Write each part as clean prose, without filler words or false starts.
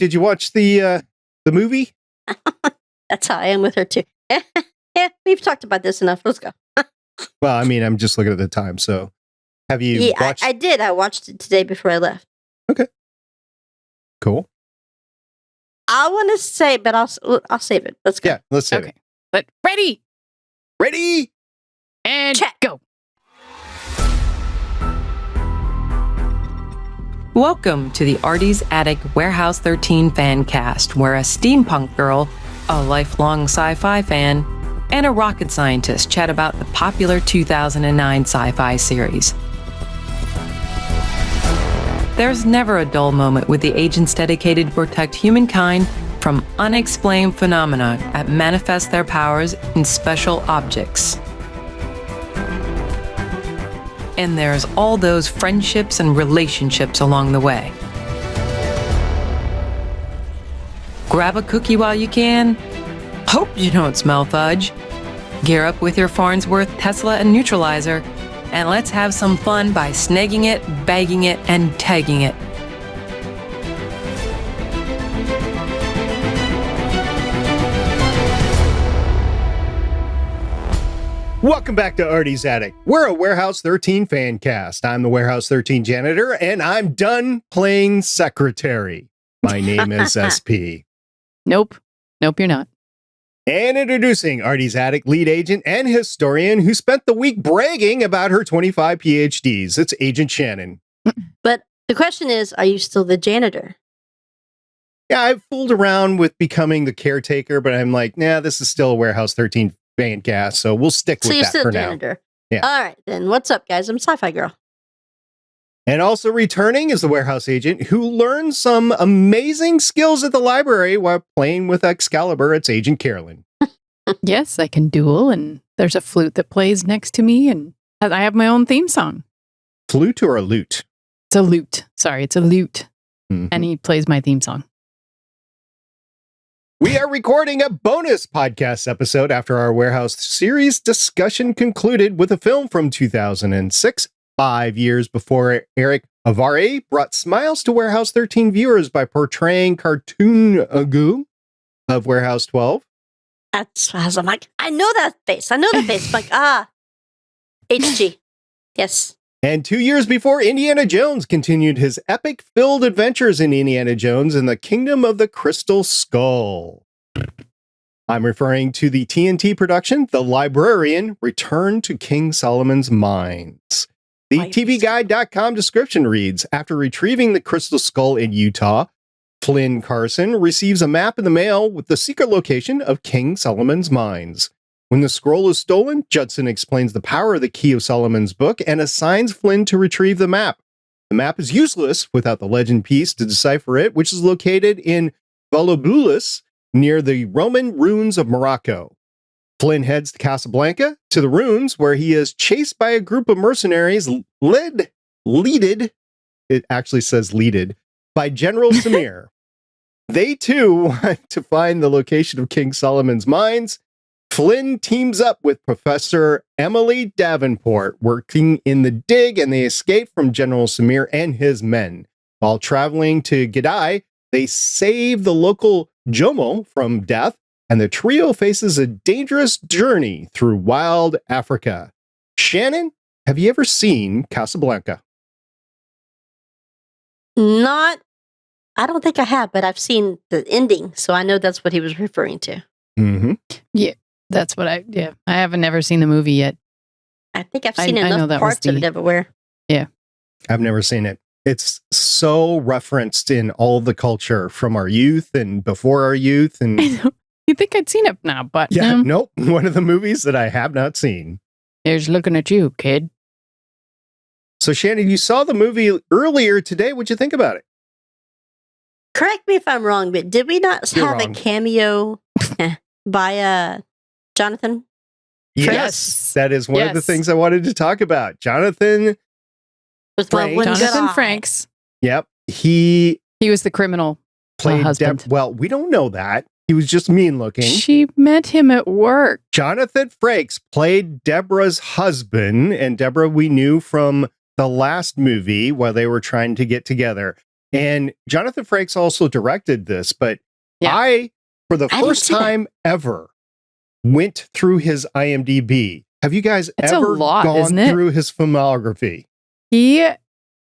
did you watch the movie? That's how I am with her too. Yeah, we've talked about this enough. Let's go. Well, I mean, I'm just looking at the time. So, have you watched? I did. I watched it today before I left. Okay. Cool. I want to say, but I'll save it. Let's go. Yeah, let's save it. But ready, and check. Go. Welcome to the Artie's Attic Warehouse 13 fan cast, where a steampunk girl, a lifelong sci-fi fan, and a rocket scientist chat about the popular 2009 sci-fi series. There's never a dull moment with the agents dedicated to protect humankind from unexplained phenomena that manifest their powers in special objects. And there's all those friendships and relationships along the way. Grab a cookie while you can. Hope you don't smell fudge. Gear up with your Farnsworth, Tesla, and Neutralizer, and let's have some fun by snagging it, bagging it, and tagging it. Welcome back to Artie's Attic. We're a Warehouse 13 fan cast. I'm the Warehouse 13 janitor, and I'm done playing secretary. My name is SP. Nope, you're not. And introducing Artie's Attic lead agent and historian who spent the week bragging about her 25 PhDs. It's Agent Shannon. But the question is, are you still the janitor? Yeah, I've fooled around with becoming the caretaker, but I'm like, nah, this is still a Warehouse 13 fan cast, so we'll stick with that for now. Janitor. Yeah. All right, then. What's up, guys? I'm Sci-Fi Girl. And also returning is the warehouse agent who learned some amazing skills at the library while playing with Excalibur. It's Agent Carolyn. Yes, I can duel, and there's a flute that plays next to me, and I have my own theme song. Flute or a lute? It's a lute. Sorry, it's a lute. Mm-hmm. And he plays my theme song. We are recording a bonus podcast episode after our warehouse series discussion concluded with a film from 2006, 5 years before Eric Avare brought smiles to Warehouse 13 viewers by portraying Cartoon Agu of Warehouse 12. That's as I'm like, I know that face. I'm like, HG. Yes. And 2 years before Indiana Jones continued his epic-filled adventures in Indiana Jones and the Kingdom of the Crystal Skull. I'm referring to the TNT production, The Librarian, Return to King Solomon's Mines. The TVGuide.com description reads, after retrieving the Crystal Skull in Utah, Flynn Carson receives a map in the mail with the secret location of King Solomon's Mines. When the scroll is stolen, Judson explains the power of the Key of Solomon's book and assigns Flynn to retrieve the map. The map is useless without the legend piece to decipher it, which is located in Volubilis, near the Roman ruins of Morocco. Flynn heads to Casablanca, to the ruins, where he is chased by a group of mercenaries leaded, it actually says leaded, by General Samir. They too want to find the location of King Solomon's Mines. Flynn teams up with Professor Emily Davenport, working in the dig, and they escape from General Samir and his men. While traveling to Gidai, they save the local Jomo from death, and the trio faces a dangerous journey through wild Africa. Shannon, have you ever seen Casablanca? I don't think I have, but I've seen the ending, so I know that's what he was referring to. Mm-hmm. Yeah. That's what I haven't never seen the movie yet. I think I've seen enough parts of it everywhere. Yeah. I've never seen it. It's so referenced in all the culture from our youth and before our youth. And you think I'd seen it now, but yeah, nope. One of the movies that I have not seen. Here's looking at you, kid. So Shannon, you saw the movie earlier today. What'd you think about it? Correct me if I'm wrong, but did we not have a cameo by Jonathan? Yes, that is one of the things I wanted to talk about. Jonathan Franks. Yep. He was the criminal played husband. Well, we don't know that. He was just mean looking. She met him at work. Jonathan Frakes played Deborah's husband, and Deborah we knew from the last movie while they were trying to get together. And Jonathan Frakes also directed this, but Yeah. I, for the I didn't first see that. time ever, went through his IMDb. Have you guys It's a ever lot, gone isn't it? through his filmography? He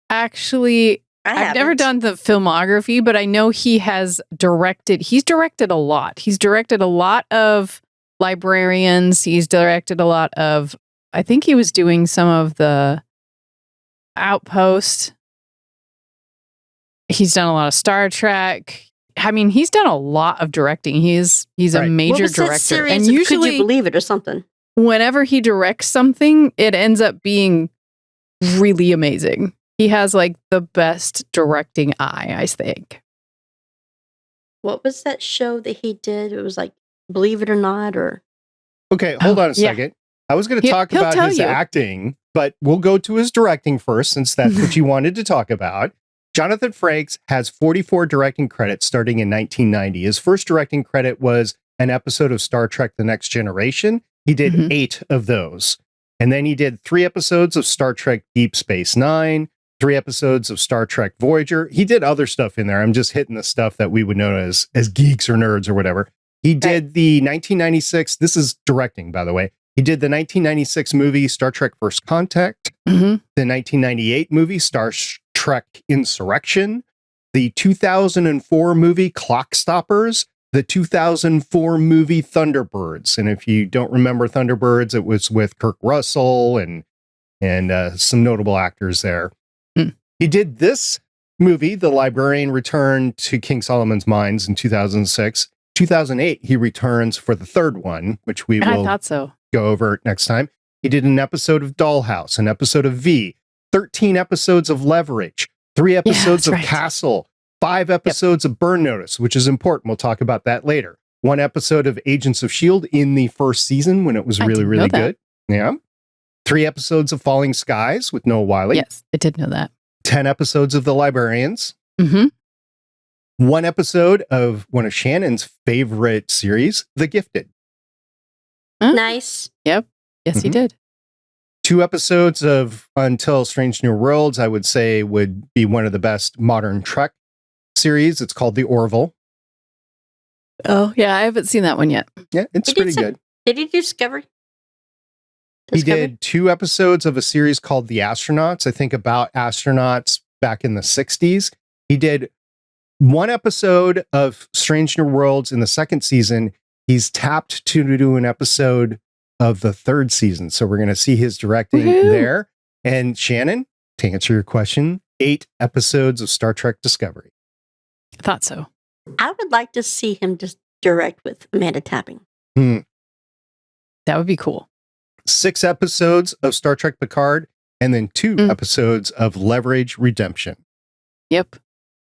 actually, I I've never haven't. done the filmography, but I know he has directed. He's directed a lot. He's directed a lot of Librarians. He's directed a lot of, I think he was doing some of the Outpost. He's done a lot of Star Trek. I mean, he's done a lot of directing. He's a Right. major What was that director. series And of Could usually You Believe It or something? whenever he directs something, it ends up being really amazing. He has like the best directing eye, I think. What was that show that he did? It was like Believe It or Not, or Okay, hold on a yeah. second. I was going to He'll- talk he'll about tell his you. acting, but we'll go to his directing first, since that's what you wanted to talk about. Jonathan Frakes has 44 directing credits starting in 1990. His first directing credit was an episode of Star Trek The Next Generation. He did Mhm. 8 of those. And then he did 3 episodes of Star Trek Deep Space Nine, 3 episodes of Star Trek Voyager. He did other stuff in there. I'm just hitting the stuff that we would know as geeks or nerds or whatever. He did the 1996, this is directing, by the way. He did the 1996 movie Star Trek First Contact, Mhm. the 1998 movie Star Trek Insurrection, the 2004 movie Clock Stoppers, the 2004 movie Thunderbirds. And if you don't remember Thunderbirds, it was with Kirk Russell and some notable actors there. Hmm. He did this movie, The Librarian Returned to King Solomon's Mines in 2006. 2008, he returns for the third one, which we I will thought so. go over next time. He did an episode of Dollhouse, an episode of V, 13 episodes of Leverage, 3 episodes that's of right. Castle, 5 episodes of Burn Notice, which is important. We'll talk about that later. 1 episode of Agents of S.H.I.E.L.D. in the first season when it was I really, didn't know really that. good. Yeah. 3 episodes of Falling Skies with Noah Wiley. Yes, I did know that. 10 episodes of The Librarians. Mm-hmm. 1 episode of one of Shannon's favorite series, The Gifted. nice. Yes, he Mhm. did. 2 episodes of Until Strange New Worlds, I would say, would be one of the best modern Trek series. It's called The Orville. Oh, yeah, I haven't seen that one yet. Yeah, it's He did pretty some- good. Did he do Discovery? He did 2 episodes of a series called The Astronauts, I think about astronauts back in the 60s. He did 1 episode of Strange New Worlds in the 2nd season. He's tapped to do an episode of the 3rd season. So we're going to see his directing Woohoo. there. And Shannon, to answer your question, 8 episodes of Star Trek Discovery. I thought so. I would like to see him just direct with Amanda Tapping. That would be cool. 6 episodes of Star Trek Picard, and then 2 Mm. episodes of Leverage Redemption. Yep.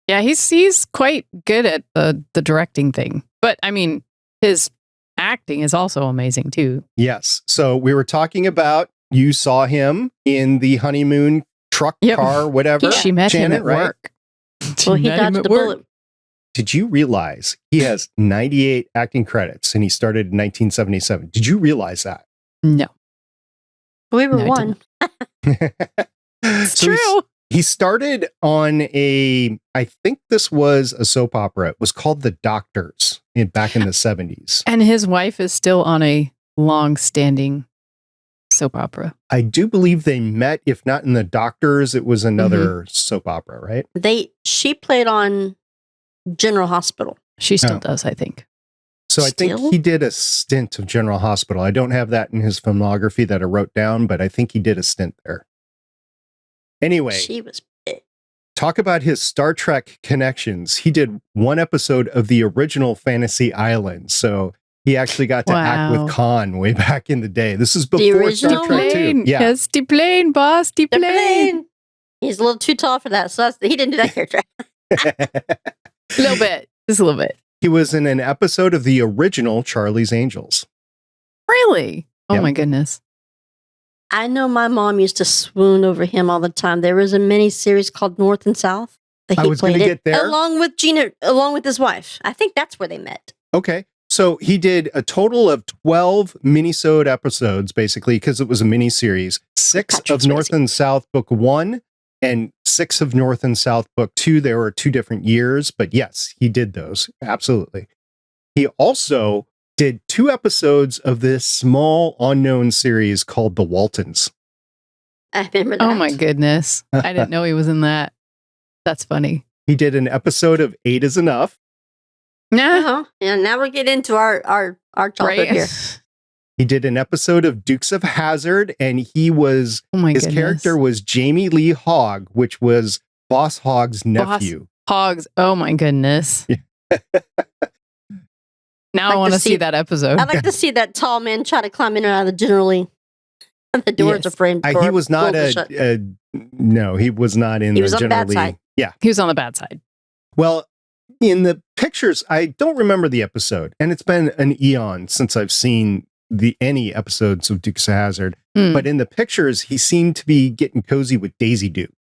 Yeah, he's quite good at the directing thing. But I mean, his acting is also amazing too. Yes. So we were talking about, you saw him in the honeymoon truck, Yep. car, whatever. She met him Shannon, at right? work. Well, he met him dodged at the work. bullet. Did you realize he has 98 acting credits and he started in 1977? Did you realize that? No, We were No, I one. it's So true. he started on I think this was a soap opera. It was called The Doctors back in the 70s. And his wife is still on a long-standing soap opera. I do believe they met, if not in The Doctors, it was another Mm-hmm. soap opera, right? She played on General Hospital. She still Oh. does, I think. So I think Still? he did a stint of General Hospital. I don't have that in his filmography that I wrote down, but I think he did a stint there. Anyway, She was big. talk about his Star Trek connections. He did 1 episode of the original Fantasy Island. So he actually got to act Wow. with Khan way back in the day. This is before original Star Trek 2. Plane. Yeah. Yes, the plane, boss, the The plane. plane. He's a little too tall for that, so he didn't do that character. A little bit. Just a little bit. He was in an episode of the original Charlie's Angels. Really? Oh Yep. my goodness. I know my mom used to swoon over him all the time. There was a mini series called North and South that I he was played gonna in, get there. along with his wife. I think that's where they met. Okay. So he did a total of 12 minisode episodes, basically, because it was a mini series. 6 Patrick of North Swayze. and South Book 1 and 6 of North and South Book 2. There were 2 different years, but yes, he did those. Absolutely. He also did 2 episodes of this small unknown series called The Waltons. I remember that. Oh my goodness. I didn't know he was in that. That's funny. He did an episode of 8 is Enough. Nah. Yeah, now we're getting into our childhood here. He did an episode of Dukes of Hazzard, and he was his character was Jamie Lee Hogg, which was Boss Hogg's nephew. Hogg's. Oh my goodness. Now I want to see that episode. I'd like to see that tall man try to climb in and out of the doors are framed. He was not no, he was not in. He was on the bad side. Yeah, he was on the bad side. Well, in the pictures, I don't remember the episode, and it's been an eon since I've seen any episodes of Dukes of Hazzard. But in the pictures, he seemed to be getting cozy with Daisy Duke.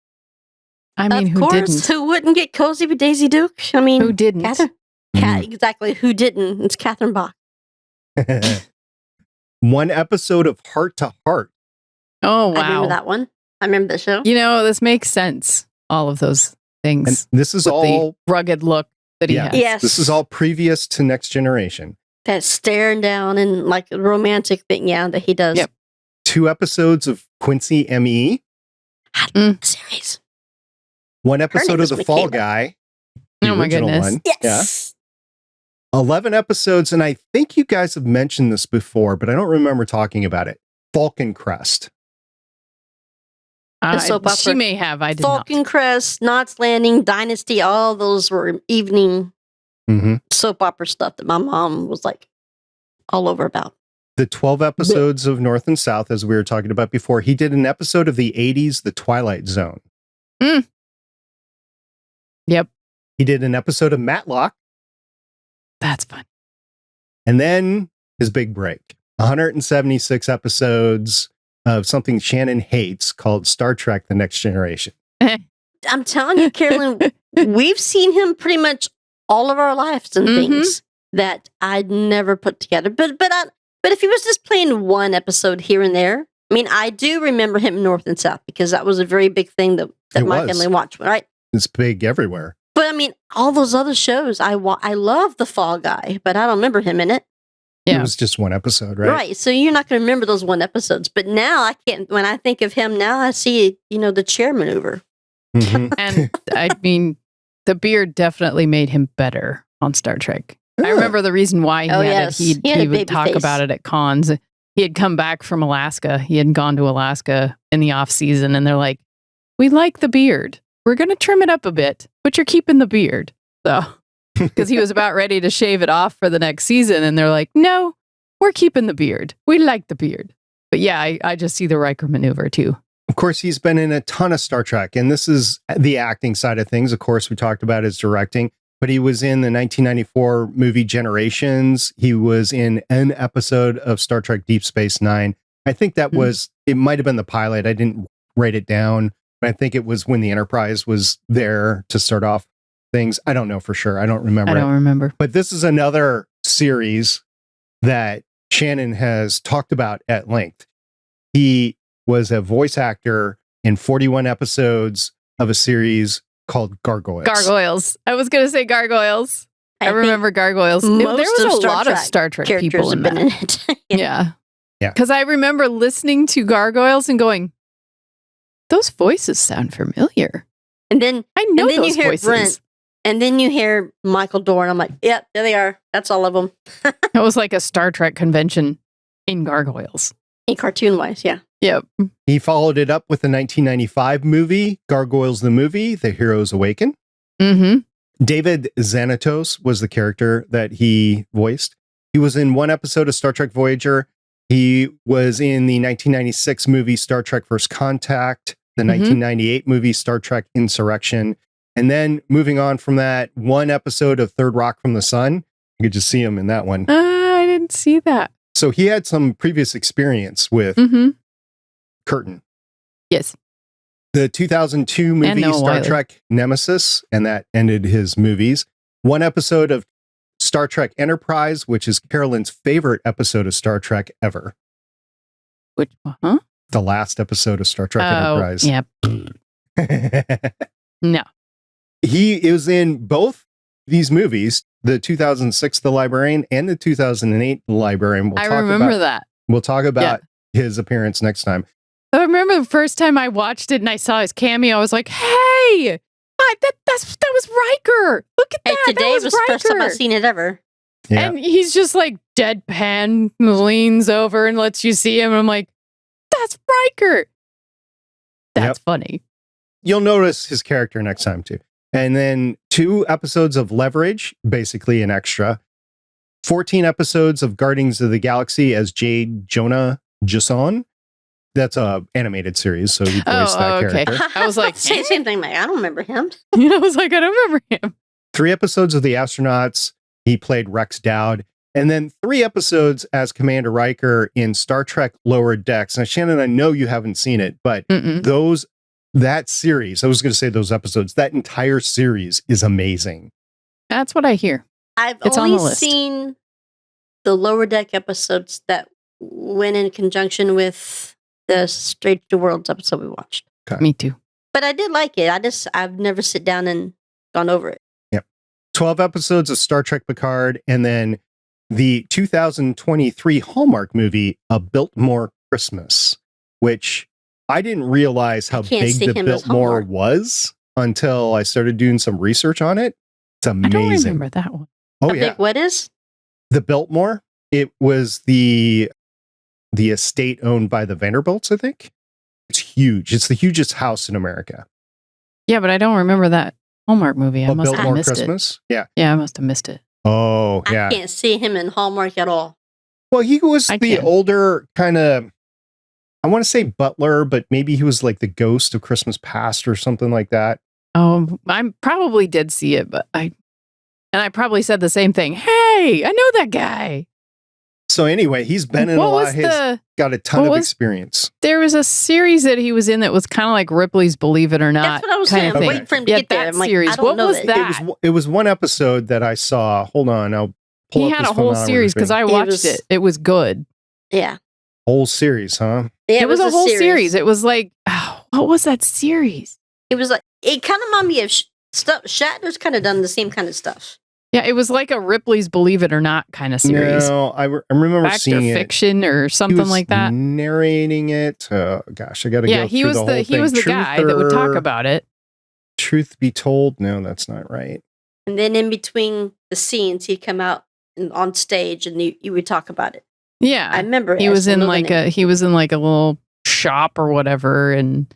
I mean, of course, who wouldn't get cozy with Daisy Duke? I mean, who didn't? Catherine. Exactly, who didn't? It's Catherine Bach. One episode of Heart to Heart. Oh, wow. I remember that one. I remember the show. You know, this makes sense. All of those things. And this is all the rugged look that he has. Yes. This is all previous to Next Generation. That staring down and like romantic thing, that he does. Yep. 2 episodes of Quincy M.E. Series. 1 episode of The Fall Guy. Oh my goodness. One. Yes. 11 episodes, and I think you guys have mentioned this before, but I don't remember talking about it. Falcon Crest. Soap opera. She may have. I did Falcon Crest, Knots Landing, Dynasty. All those were evening soap opera stuff that my mom was like all over about. The 12 episodes of North and South, as we were talking about before, he did an episode of the 80s, The Twilight Zone. Yep. He did an episode of Matlock. That's fun. And then his big break. 176 episodes of something Shannon hates called Star Trek The Next Generation. I'm telling you, Carolyn, we've seen him pretty much all of our lives and things that I'd never put together. But if he was just playing one episode here and there, I mean, I do remember him North and South because that was a very big thing that my family watched, right? It's big everywhere. But I mean, all those other shows, I love The Fall Guy, but I don't remember him in it. Yeah. It was just one episode, right? Right. So you're not going to remember those one episodes. But now I can't, when I think of him now, I see, the chair maneuver. And I mean, the beard definitely made him better on Star Trek. I remember the reason why he had it. He would talk about it at cons. He had come back from Alaska. He had gone to Alaska in the off season, and they're like, "We like the beard. We're going to trim it up a bit, but you're keeping the beard." So, because he was about ready to shave it off for the next season, and they're like, "No, we're keeping the beard. We like the beard." But yeah, I just see the Riker maneuver too. Of course, he's been in a ton of Star Trek, and this is the acting side of things. Of course, we talked about his directing, but he was in the 1994 movie Generations. He was in an episode of Star Trek Deep Space Nine. I think that it might have been the pilot. I didn't write it down, but I think it was when the Enterprise was there to start off things. I don't know for sure. I don't remember. But this is another series that Shannon has talked about at length. He was a voice actor in 41 episodes of a series called Gargoyles. Gargoyles. I was going to say Gargoyles. I remember Gargoyles. There was a lot of Star Trek people in that. In it. Yeah. Because I remember listening to Gargoyles and going, those voices sound familiar. And then I know then those you hear voices. Brent, and then you hear Michael Dorn. I'm like, yep, there they are. That's all of them. It was like a Star Trek convention in Gargoyles. In cartoon-wise, yeah. Yep. He followed it up with the 1995 movie, Gargoyles the Movie, The Heroes Awaken. David Xanatos was the character that he voiced. He was in one episode of Star Trek Voyager. He was in the 1996 movie Star Trek First Contact, the 1998 movie Star Trek Insurrection. And then moving on from that, one episode of Third Rock from the Sun. You could just see him in that one. I didn't see that. So he had some previous experience with Curtin. Yes. The 2002 movie Star Trek Nemesis, and that ended his movies. One episode of Star Trek Enterprise, which is Carolyn's favorite episode of Star Trek ever. Which, The last episode of Star Trek Enterprise. Yep. No. He was in both these movies, the 2006 The Librarian and the 2008 The Librarian. I remember that. We'll talk about his appearance next time. I remember the first time I watched it and I saw his cameo, I was like, hey, that was Riker. Look at that. Hey, today was the first time I've seen it ever. Yeah. And he's just like deadpan, leans over and lets you see him. And I'm like, that's Riker. That's funny. You'll notice his character next time too. And then 2 episodes of Leverage, basically an extra. 14 episodes of Guardians of the Galaxy as Jade Jonah Jason. That's a animated series, so he voiced that character. I was like, same thing. Like, I don't remember him. I was like, I don't remember him. 3 episodes of The Astronauts. He played Rex Dowd. And then 3 episodes as Commander Riker in Star Trek Lower Decks. Now, Shannon, I know you haven't seen it, but that series, I was going to say those episodes, that entire series is amazing. That's what I hear. It's only seen the Lower Deck episodes that went in conjunction with the Strange New Worlds episode we watched. Okay. Me too. But I did like it. I've never sit down and gone over it. Yep. 12 episodes of Star Trek Picard, and then the 2023 Hallmark movie, A Biltmore Christmas, which I didn't realize how big the Biltmore was until I started doing some research on it. It's amazing. I don't remember that one. Oh, How big what is? The Biltmore. It was the estate owned by the Vanderbilts, I think. It's huge. It's the hugest house in America. Yeah, but I don't remember that Hallmark movie. I must have missed Christmas? it. Yeah. Yeah, I must have missed it. Oh, yeah. I can't see him in Hallmark at all. Well, he was the older kind of, I want to say butler, but maybe he was like the ghost of Christmas Past or something like that. Oh, I probably did see it, but I probably said the same thing. Hey, I know that guy. So anyway, he's been in a lot. He's got a ton of experience. There was a series that he was in that was kind of like Ripley's Believe It or Not. That's what I was saying. I'm waiting for him to get there. I'm like, series. I don't what know was that? It was one episode that I saw. Hold on, I'll pull He up had his a whole phenomenon series because thing. I watched it. It was good. Yeah. Whole series, huh? Yeah, it was a whole series. It was like, what was that series? It was like, it kind of reminded me of stuff. Shatner's kind of done the same kind of stuff. Yeah, it was like a Ripley's Believe It or Not kind of series. No, I remember seeing it. Fiction or something like that. Narrating it. Gosh, I got to go through he was the whole thing. He was the guy that would talk about it. Truth be told, no, that's not right. And then in between the scenes, he'd come out on stage and you would talk about it. Yeah, I remember. He was in like a little shop or whatever, and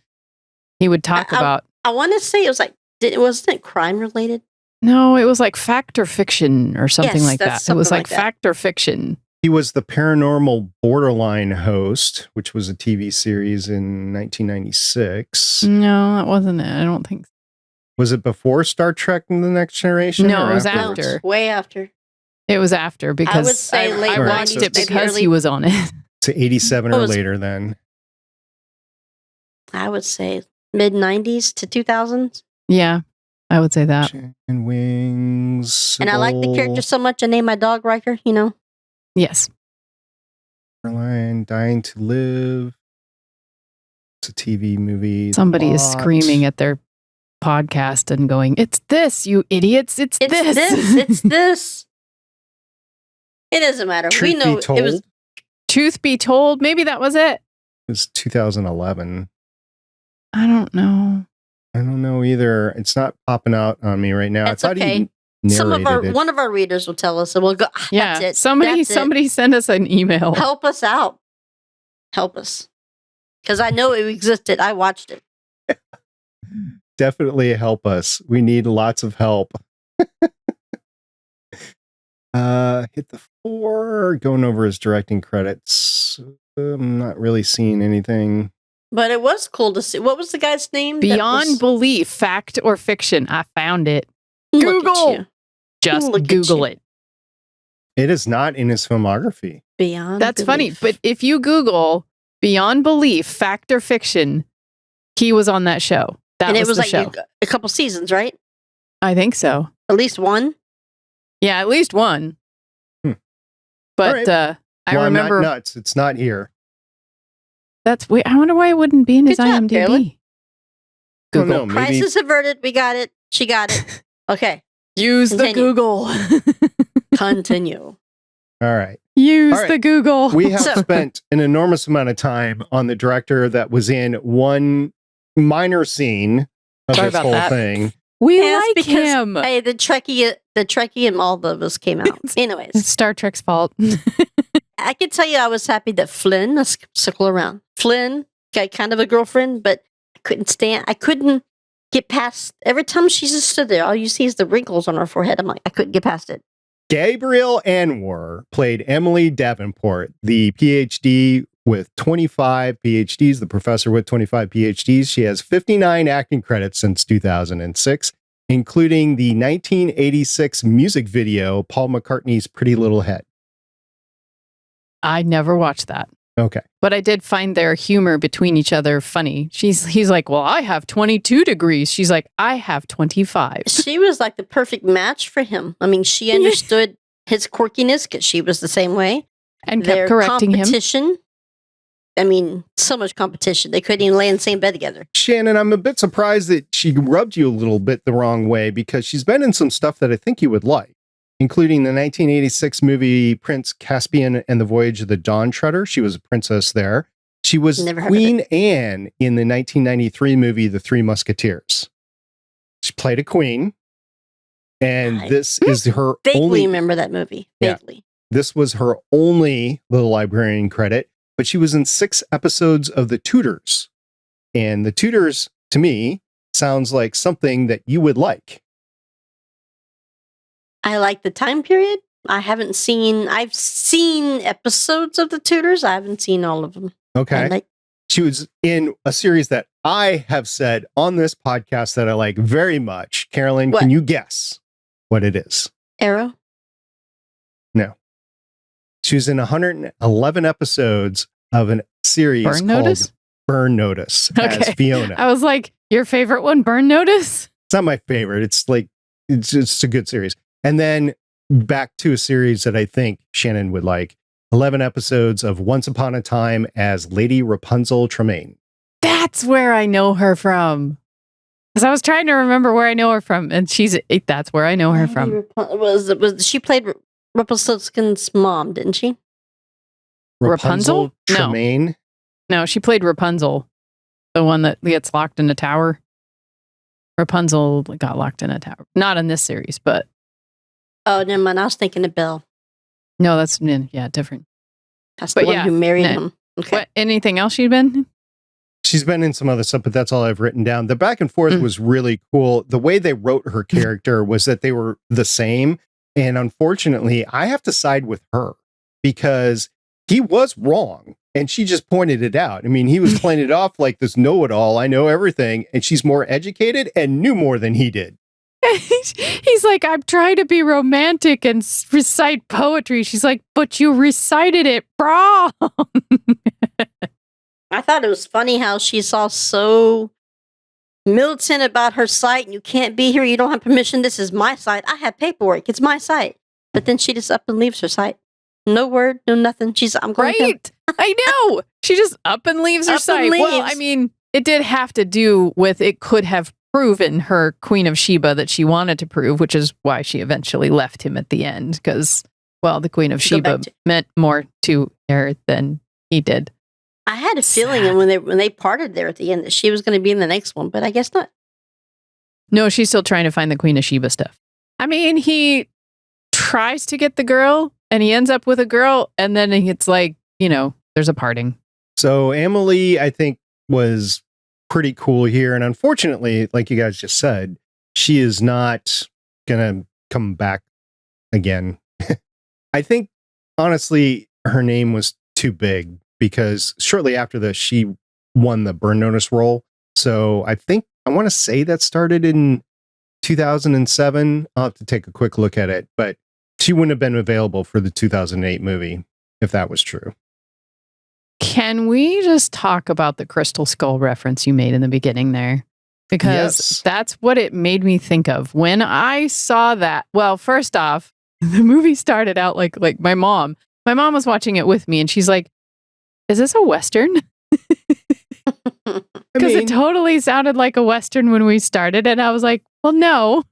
he would talk about. I want to say it was like, wasn't it crime related? No, it was like fact or fiction or something like that. It was like that. fact or fiction. He was the Paranormal Borderline host, which was a TV series in 1996. No, that wasn't it. I don't think so. Was it before Star Trek and the Next Generation? No, it was afterwards? after. Way after. It was after because I would say I watched it because he was on it. To 87 or later then. I would say mid 90s to 2000s. Yeah, I would say that. And Wings. And I like the character so much, I named my dog Riker, you know? Yes. Caroline, Dying to Live. It's a TV movie. Somebody is screaming at their podcast and going, "It's this, you idiots! It's this! It's this!" It doesn't matter. Truth we know be told, it was. Truth be told, maybe that was it. It was 2011. I don't know. I don't know either. It's not popping out on me right now. That's I thought okay. One of our readers will tell us, and we'll go. Yeah, that's it. Somebody send us an email. Help us out. Help us, because I know it existed. I watched it. Definitely help us. We need lots of help. Hit the 4. Going over his directing credits. I'm not really seeing anything. But it was cool to see. What was the guy's name? Beyond Belief, fact or fiction? I found it. Look Google. at you. Just Look at Google you. it. It is not in his filmography. Beyond. That's Belief. funny. But if you Google Beyond Belief, fact or fiction, he was on that show. That and was it was the like show. a couple seasons, right? I think so. At least one. Yeah, at least one. But right. I Well, remember I'm not nuts. It's not here. that's. Wait, I wonder why it wouldn't be in his Good job, IMDb. Carolyn. Google. no, maybe Crisis averted. We got it. She got it. Okay. Use the Continue. Google. Continue. all right. Use All right. the Google. We have So- spent an enormous amount of time on the director that was in one minor scene of Sorry this about whole that. thing. We Yes, like because, him. Hey, the Trekkie and all of us came out. It's Anyways, Star Trek's fault. I can tell you I was happy that Flynn, let's circle around. Flynn got kind of a girlfriend, but I couldn't get past, every time she just stood there, all you see is the wrinkles on her forehead. I'm like, I couldn't get past it. Gabrielle Anwar played Emily Davenport, the PhD with 25 PhDs, the professor with 25 PhDs. She has 59 acting credits since 2006, including the 1986 music video, Paul McCartney's Pretty Little Head. I never watched that. Okay. But I did find their humor between each other funny. He's like, well, I have 22 degrees. She's like, I have 25. She was like the perfect match for him. I mean, she understood his quirkiness because she was the same way. And Their kept correcting him. competition. I mean, so much competition. They couldn't even lay in the same bed together. Shannon, I'm a bit surprised that she rubbed you a little bit the wrong way because she's been in some stuff that I think you would like, including the 1986 movie Prince Caspian and the Voyage of the Dawn Treader. She was a princess there. She was Never heard of Queen Anne in the 1993 movie The Three Musketeers. She played a queen, and I this is her Vaguely only. remember that movie. Yeah. Vaguely. This was her only Little Librarian credit, but she was in 6 episodes of The Tudors. And The Tudors, to me, sounds like something that you would like. I like the time period. I've seen episodes of The Tudors. I haven't seen all of them. Okay. She was in a series that I have said on this podcast that I like very much. Carolyn, What? can you guess what it is? Arrow. No. She was in 111 episodes of a series Burn called Notice? Burn Notice as Okay. Fiona. I was like, your favorite one, Burn Notice? It's not my favorite. It's just a good series. And then back to a series that I think Shannon would like. 11 episodes of Once Upon a Time as Lady Rapunzel Tremaine. That's where I know her from. Because I was trying to remember where I know her from, and that's where I know her from. Was she played Rumpelstiltskin's mom, didn't she? Rapunzel? No. Tremaine. No, she played Rapunzel, the one that gets locked in a tower. Rapunzel got locked in a tower. Not in this series, but Oh, never mind. I was thinking of Belle. no, that's different. That's But the one yeah, who married no. him. Okay. What? Anything else you've been? She's been in some other stuff, but that's all I've written down. The back and forth Mm. was really cool. The way they wrote her character was that they were the same. And unfortunately, I have to side with her because he was wrong. And she just pointed it out. I mean, he was playing it off like this know-it-all. I know everything. And she's more educated and knew more than he did. He's like, I'm trying to be romantic and recite poetry. She's like, but you recited it wrong. I thought it was funny how she's all so militant about her site and you can't be here. You don't have permission. This is my site. I have paperwork. It's my site. But then she just up and leaves her site. No word, no nothing. I'm going to Right? I know. She just up and leaves her Up and site. Well, leaves. I mean, it did have to do with it could have proven her Queen of Sheba that she wanted to prove, which is why she eventually left him at the end. Because, well, the Queen of Go back Sheba to- meant more to her than he did. I had a feeling Sad. when they parted there at the end that she was going to be in the next one, but I guess not. No, she's still trying to find the Queen of Sheba stuff. I mean, he tries to get the girl and he ends up with a girl, and then it's like, there's a parting. So Emily, I think, was pretty cool here. And unfortunately, like you guys just said, she is not going to come back again. I think, honestly, her name was too big because shortly after this, she won the Burn Notice role. So I want to say that started in 2007. I'll have to take a quick look at it, but she wouldn't have been available for the 2008 movie if that was true. Can we just talk about the Crystal Skull reference you made in the beginning there? Because Yes. that's what it made me think of. When I saw that, well, first off, the movie started out like my mom. My mom was watching it with me and she's like, is this a Western? I Because it totally sounded like a Western when we started. And I was like, well, no.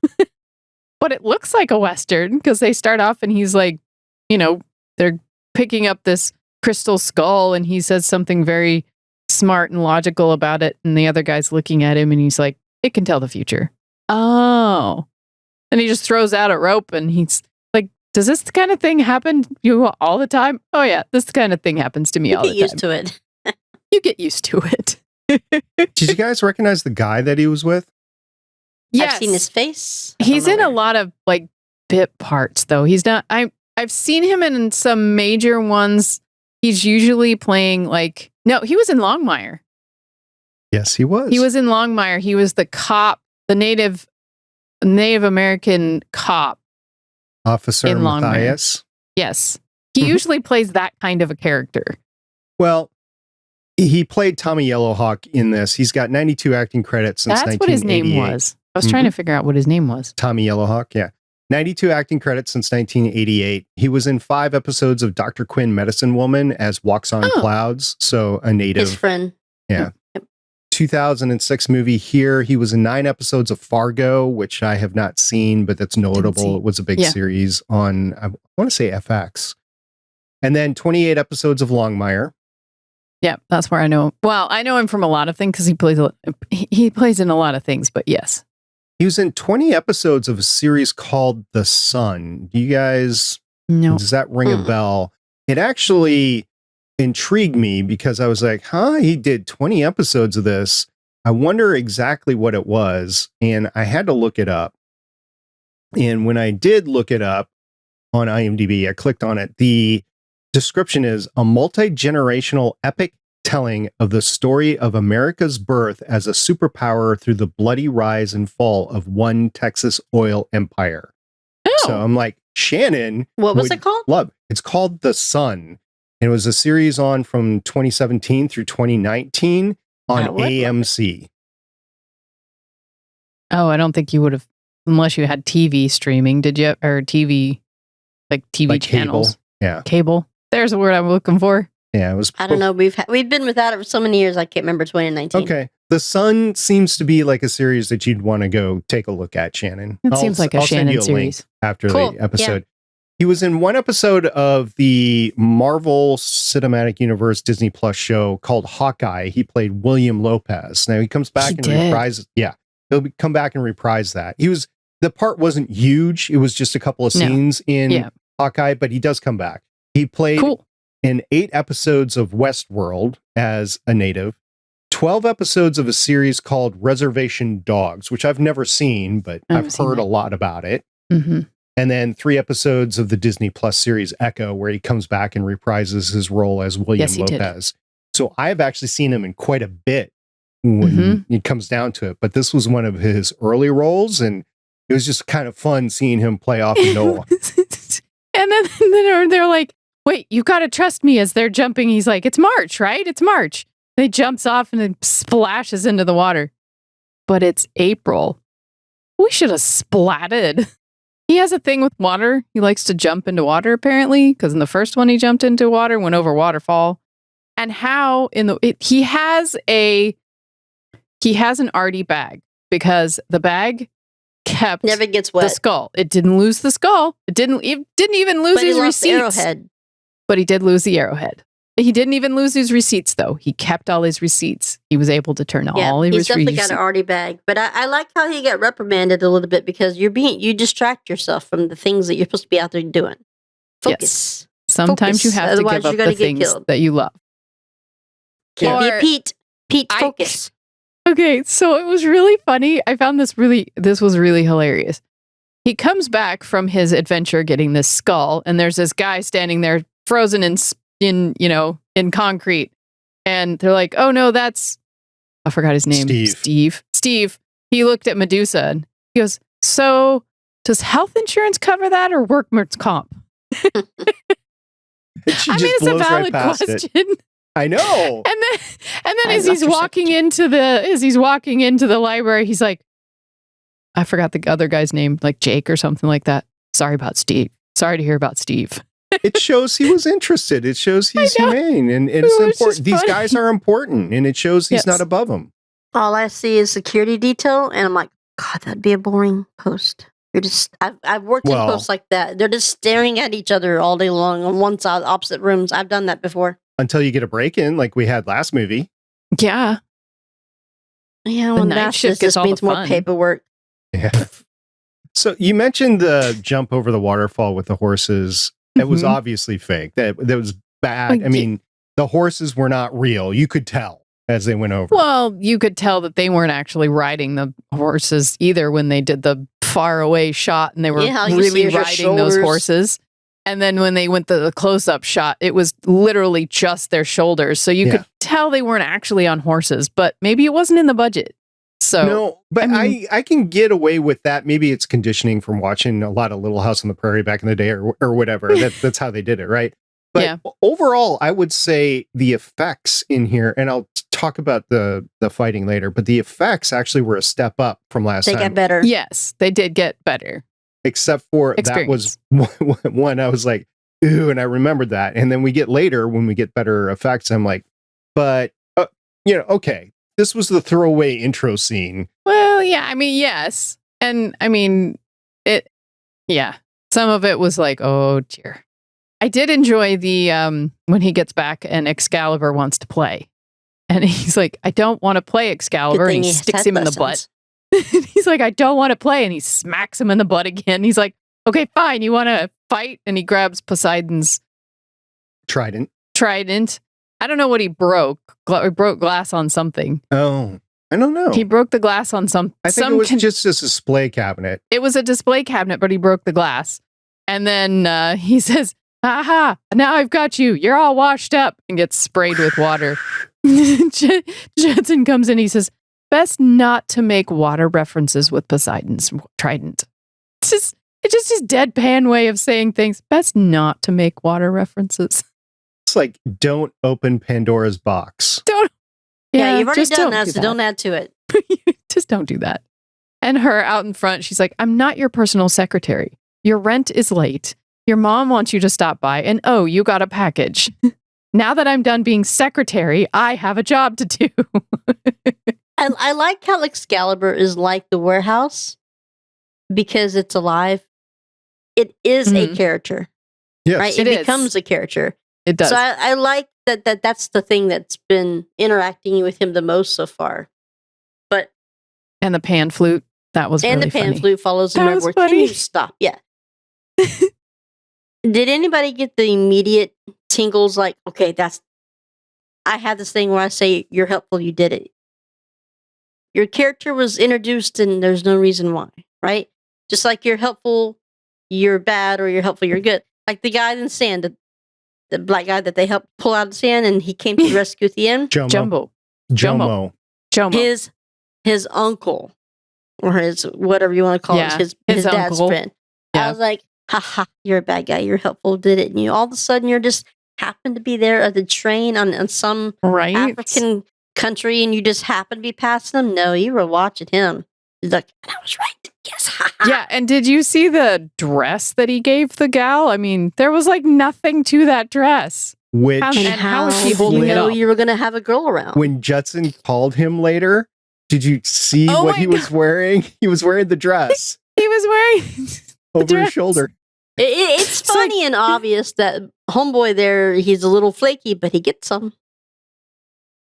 But it looks like a Western because they start off and he's like, they're picking up this crystal skull and he says something very smart and logical about it. And the other guy's looking at him and he's like, it can tell the future. Oh. And he just throws out a rope and he's like, does this kind of thing happen to you all the time? Oh, yeah, this kind of thing happens to me all the time. You get used to it. You get used to it. Did you guys recognize the guy that he was with? Yes. I've seen his face. He's in a lot of like bit parts though. He's not, I've seen him in some major ones. He's usually playing no, he was in Longmire. Yes, he was. He was in Longmire. He was the cop, the Native American cop. Officer in Matthias. Yes. He usually plays that kind of a character. Well, he played Tommy Yellowhawk in this. He's got 92 acting credits since 1988. That's what his name was. I was trying to figure out what his name was. Tommy Yellowhawk, yeah. 92 acting credits since 1988. He was in 5 episodes of Dr. Quinn Medicine Woman as Walks on Clouds, so a native. His friend. Yeah. Yep. 2006 movie Here. He was in 9 episodes of Fargo, which I have not seen, but that's notable. It was a big series on, I want to say FX. And then 28 episodes of Longmire. Yeah, that's where I know him. Well, I know him from a lot of things because he plays in a lot of things, but yes. He was in 20 episodes of a series called The Sun. Do you guys, does that ring a bell? It actually intrigued me because I was like, he did 20 episodes of this. I wonder exactly what it was. And I had to look it up. And when I did look it up on IMDb, I clicked on it. The description is a multi-generational epic telling of the story of America's birth as a superpower through the bloody rise and fall of one Texas oil empire. Oh. So I'm like, Shannon. What was it called? Love. It's called The Sun. It was a series on from 2017 through 2019 on AMC. Oh, I don't think you would have, unless you had TV streaming, did you? Or TV, like TV channels. Cable. Yeah. Cable. There's a word I'm looking for. Yeah, it was. I don't know. We've been without it for so many years. I can't remember 2019. Okay, The Sun seems to be like a series that you'd want to go take a look at, Shannon. It seems like a Shannon series after the episode. Yeah. He was in 1 episode of the Marvel Cinematic Universe Disney Plus show called Hawkeye. He played William Lopez. Now he comes back and reprises. Yeah, he'll come back and reprise that. The part wasn't huge. It was just a couple of scenes in Hawkeye, but he does come back. He played in 8 episodes of Westworld as a native, 12 episodes of a series called Reservation Dogs, which I've never seen, but I've heard a lot about it. Mm-hmm. And then 3 episodes of the Disney Plus series Echo, where he comes back and reprises his role as William Lopez. So I've actually seen him in quite a bit when it comes down to it. But this was one of his early roles, and it was just kind of fun seeing him play off Noah. And then they're like, wait, you got to trust me as they're jumping. He's like, it's March, right? It's March. And he jumps off and then splashes into the water. But it's April. We should have splatted. He has a thing with water. He likes to jump into water, apparently, because in the first one he jumped into water, went over waterfall. And how he has an Artie bag because the bag kept never gets wet. The skull. It didn't lose the skull. It didn't even lose his receipts. The arrowhead. But he did lose the arrowhead. He didn't even lose his receipts, though. He kept all his receipts. He was able to turn all his receipts. He's definitely got an Artie bag. But I like how he got reprimanded a little bit because you distract yourself from the things that you're supposed to be out there doing. Focus. Yes. Sometimes you have to give up the things that you love. Can't be a Pete. Pete, focus. Okay, so it was really funny. I found this was really hilarious. He comes back from his adventure getting this skull, and there's this guy standing there frozen in concrete. And they're like, oh no, I forgot his name. Steve. He looked at Medusa and he goes, so does health insurance cover that or workman's comp? I mean, it's a valid question. I know. And then as he's walking into the library, he's like, I forgot the other guy's name, like Jake or something like that. Sorry about Steve. Sorry to hear about Steve. It shows he was interested. It shows he's humane and it's important. These guys are important, and it shows he's not above them. All I see is security detail, and I'm like, God, that'd be a boring post. You're just, I've worked in Well- posts like that. They're just staring at each other all day long on one side, opposite rooms. I've done that before. Until you get a break in, like we had last movie. Yeah. Yeah, The well, night that's shift just, gets this all means the more fun. paperwork. Yeah. So you mentioned the jump over the waterfall with the horses. It was Mhm. obviously fake. That was bad. Like, I mean, the horses were not real. You could tell as they went over. Well, you could tell that they weren't actually riding the horses either when they did the far away shot and they were Yeah, all you see really is your riding those shoulders. horses. And then when they went to the close up shot, it was literally just their shoulders. So you Yeah. could tell they weren't actually on horses, but maybe it wasn't in the budget. So No, but I mean- I can get away with that. Maybe it's conditioning from watching a lot of Little House on the Prairie back in the day or whatever. That's how they did it, right? But Yeah. overall, I would say the effects in here, and I'll talk about the fighting later, but the effects actually were a step up from last They time. get better. yes, they did get better. Except for that was one I was like, ooh, and I remembered that. And then we get later when we get better effects, I'm like, but, okay, this was the throwaway intro scene. Well, yeah, I mean, yes. And I mean, some of it was like, oh dear. I did enjoy the when he gets back and Excalibur wants to play. And he's like, I don't want to play Excalibur. Good And thing he he sticks had him in the butt. lessons. He's like, I don't want to play. And he smacks him in the butt again. He's like, okay, fine. You want to fight? And he grabs Poseidon's Trident. trident. I don't know what he broke. He broke glass on something. Oh, I don't know. He broke the glass on some. I think it was just a display cabinet. It was a display cabinet, but he broke the glass. And then he says, aha, now I've got you. You're all washed up, and gets sprayed with water. Jensen comes in. He says, best not to make water references with Poseidon's trident. It's just his deadpan way of saying things. Best not to make water references. It's like, don't open Pandora's box. Don't. Yeah, you've already just done don't that, do so don't add to it. Just don't do that. And her out in front, she's like, I'm not your personal secretary. Your rent is late. Your mom wants you to stop by. And oh, you got a package. Now that I'm done being secretary, I have a job to do. I like how Excalibur is like the warehouse because it's alive. It is a character, Yes. right? It It is. becomes a character. It does. So I like that's the thing that's been interacting with him the most so far. But and the pan flute. That was and really the pan funny. flute follows him That was everywhere. Can you funny. stop? Yeah. Did anybody get the immediate tingles like, okay, I had this thing where I say, you're helpful, you did it. Your character was introduced and there's no reason why, right? Just like you're helpful, you're bad, or you're helpful, you're good. Like the guy in the sand, the black guy that they helped pull out of the sand and he came to the rescue at the end. Jumbo. Jomo. Jomo. His uncle, or his whatever you want to call Yeah, it, his dad's uncle. friend. Yeah. I was like, haha, you're a bad guy, you're helpful, did it. And you all of a sudden you're just happen to be there at the train on some Right? African country and you just happen to be passing him. No, you were watching him. He's like, I was right. Yes. haha." Yeah, and did you see the dress that he gave the gal? I mean, there was like nothing to that dress. Which, How- And And how is he did holding you it know up? you were going to have a girl around? when Judson called him later, did you see Oh what my he was wearing? He was wearing the dress He was wearing over dress. his shoulder. It's It's like- funny and obvious that homeboy there, he's a little flaky, but he gets some.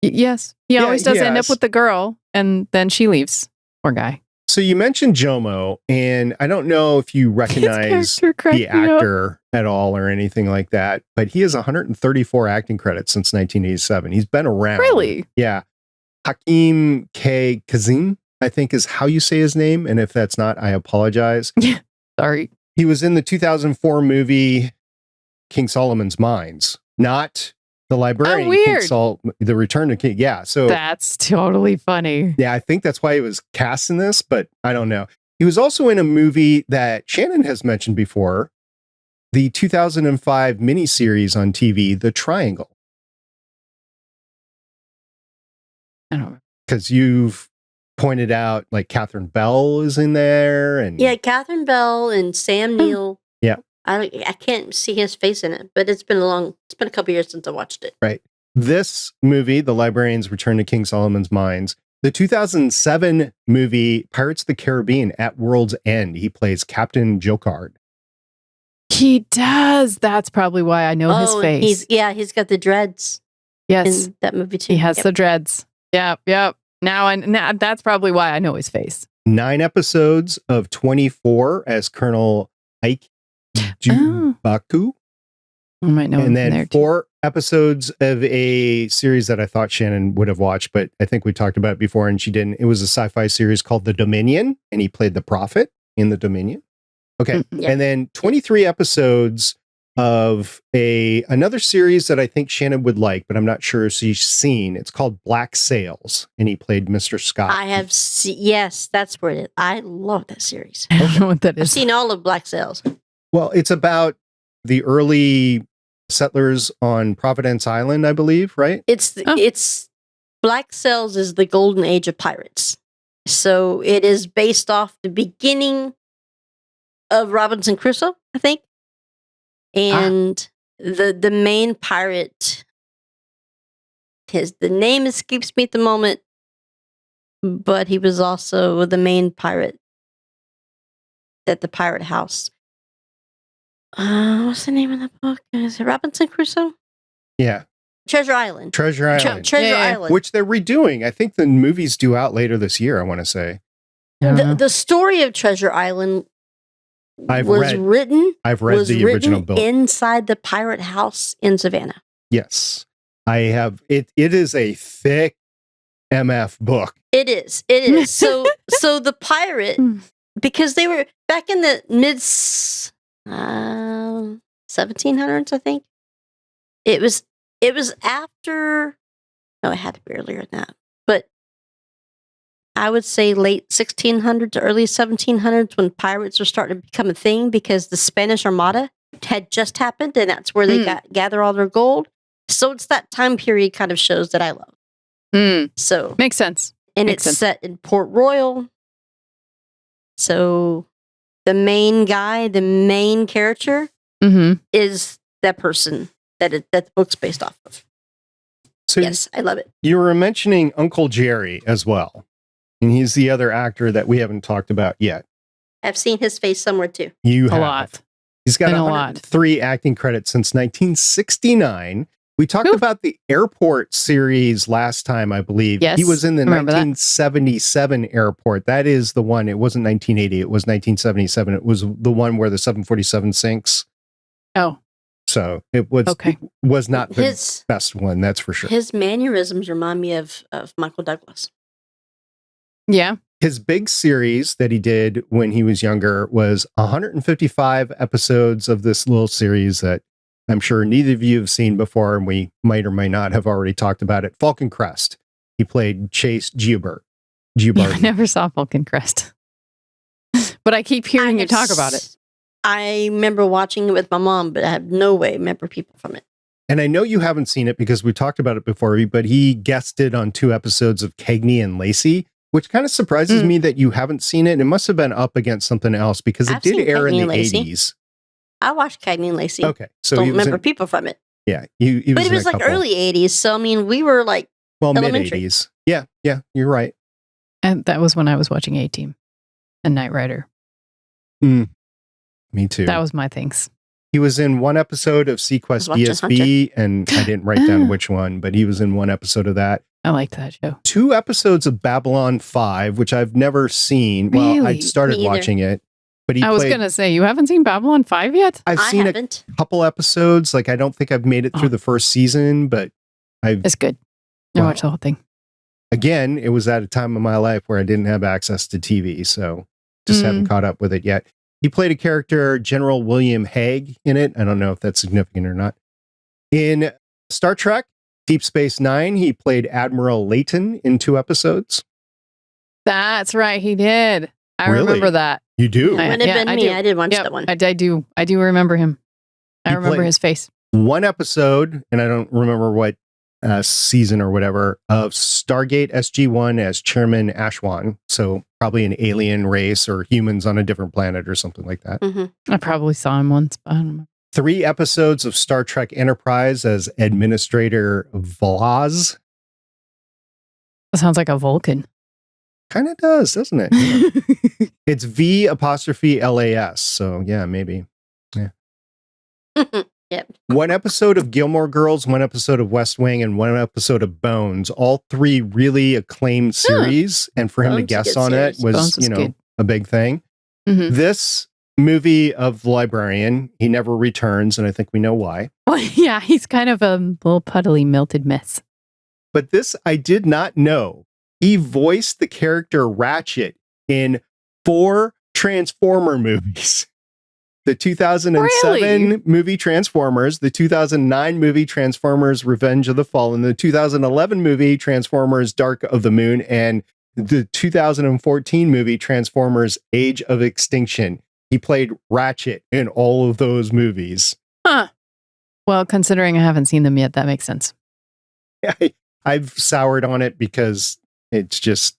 Yes. He Yeah, always does end up yes. with the girl, and then she leaves. Poor guy. So you mentioned Jomo, and I don't know if you recognize character cracked the me up. actor at all or anything like that, but he has 134 acting credits since 1987. He's been around. Really? Yeah. Hakeem K. Kazim, I think is how you say his name. And if that's not, I apologize. Sorry. He was in the 2004 movie King Solomon's Mines, not the librarian. Oh, weird. The Return to King. Yeah. So That's totally funny. yeah, I think that's why he was cast in this, but I don't know. He was also in a movie that Shannon has mentioned before, the 2005 miniseries on TV, The Triangle. I don't know. Because you've pointed out like Catherine Bell is in there, and Yeah, Catherine Bell and Sam Neill. Yeah. I can't see his face in it, but it's been a couple years since I watched it. Right. This movie, The Librarian's Return to King Solomon's Mines, The 2007 movie Pirates of the Caribbean at World's End, he plays Captain Jocard. He does. That's probably why I know his face. He's got the dreads. Yes, in that movie too. He has the dreads. Yep. Now that's probably why I know his face. 9 episodes of 24 as Colonel Ike Jubaku. I might know him And then there 4 episodes of a series that I thought Shannon would have watched, but I think we talked about it before and she didn't. It was a sci-fi series called The Dominion, and he played the Prophet in The Dominion. Okay. Yeah. And then 23 episodes of another series that I think Shannon would like, but I'm not sure if she's seen. It's called Black Sails, and he played Mr. Scott. I have yes, that's where it is. I love that series. I don't know what that I've is. seen all of Black Sails. Well, it's about the early settlers on Providence Island, I believe, right? It's Black Sails is the golden age of pirates. So it is based off the beginning of Robinson Crusoe, I think. And the main pirate, the name escapes me at the moment, but he was also the main pirate at the pirate house. What's the name of the book? Is it Robinson Crusoe? Yeah. Treasure Island. Treasure Island. Treasure Island. Which they're redoing. I think the movie's due out later this year, I want to say. The story of Treasure Island I've read the original book inside the pirate house in Savannah. Yes, I have. It is a thick MF book. It is. So the pirate, because they were back in the mid 1700s, I think. It was after. No, it had to be earlier than that. But I would say late 1600s to early 1700s when pirates were starting to become a thing because the Spanish Armada had just happened and that's where they gather all their gold. So it's that time period kind of shows that I love. So makes sense. And it's set in Port Royal. So the main guy, the main character is that person that the book's based off of. So yes, I love it. You were mentioning Uncle Jerry as well. And he's the other actor that we haven't talked about yet. I've seen his face somewhere too. You have. A lot. He's got 103 acting credits since 1969. We talked about the Airport series last time, I believe. Yes, he was in the remember 1977 Airport. That is the one. It wasn't 1980. It was 1977. It was the one where the 747 sinks. Oh. So it was not the best one, that's for sure. His mannerisms remind me of Michael Douglas. Yeah. His big series that he did when he was younger was 155 episodes of this little series that I'm sure neither of you have seen before, and we might or might not have already talked about it. Falcon Crest. He played Chase Giobert. I never saw Falcon Crest. But I keep hearing you talk about it. I remember watching it with my mom, but I have no way to remember people from it. And I know you haven't seen it because we talked about it before, but he guested on 2 episodes of Cagney and Lacey, which kind of surprises me that you haven't seen it. It must have been up against something else because it did air in the 80s. I watched Cagney and Lacey. Okay. So don't remember people from it. Yeah. But it was like early 80s. So, I mean, we were like mid 80s. Yeah. Yeah. You're right. And that was when I was watching A-Team and Knight Rider. Me too. That was my things. He was in 1 episode of Sequest BSB, and I didn't write down which one, but he was in 1 episode of that. I liked that show. 2 episodes of Babylon 5, which I've never seen. Really? Well, I started watching it, but I was going to say, you haven't seen Babylon 5 yet? I've seen a couple episodes. Like, I don't think I've made it through the first season, but it's good. I watched the whole thing. Again, it was at a time of my life where I didn't have access to TV, so just haven't caught up with it yet. He played a character, General William Hague, in it. I don't know if that's significant or not. In Star Trek, Deep Space Nine, he played Admiral Layton in 2 episodes. That's right, he did. I remember that. You do? It would have been me. I did watch that one. I do remember him. I remember his face. 1 episode, and I don't remember what season or whatever, of Stargate SG-1 as Chairman Ashwan. So probably an alien race or humans on a different planet or something like that. I probably saw him once, but I don't know. 3 episodes of Star Trek Enterprise as Administrator Vlaz. That sounds like a Vulcan. Kind of does, doesn't it? It's V''LAS. So yeah, maybe. Yeah. Yep. One episode of Gilmore Girls, one episode of West Wing, and one episode of Bones. All three really acclaimed series. And for him to Bones is a guest good on series. it was, Bones is good. a big thing. Mhm. This movie of the Librarian, he never returns, and I think we know why. Well, yeah, he's kind of a little puddly, melted mess. But this I did not know. He voiced the character Ratchet in 4 Transformer movies. The 2007 Really? movie Transformers, the 2009 movie Transformers Revenge of the Fallen, the 2011 movie Transformers Dark of the Moon, and the 2014 movie Transformers Age of Extinction. He played Ratchet in all of those movies. Huh. Well, considering I haven't seen them yet, that makes sense. I've soured on it because it's just,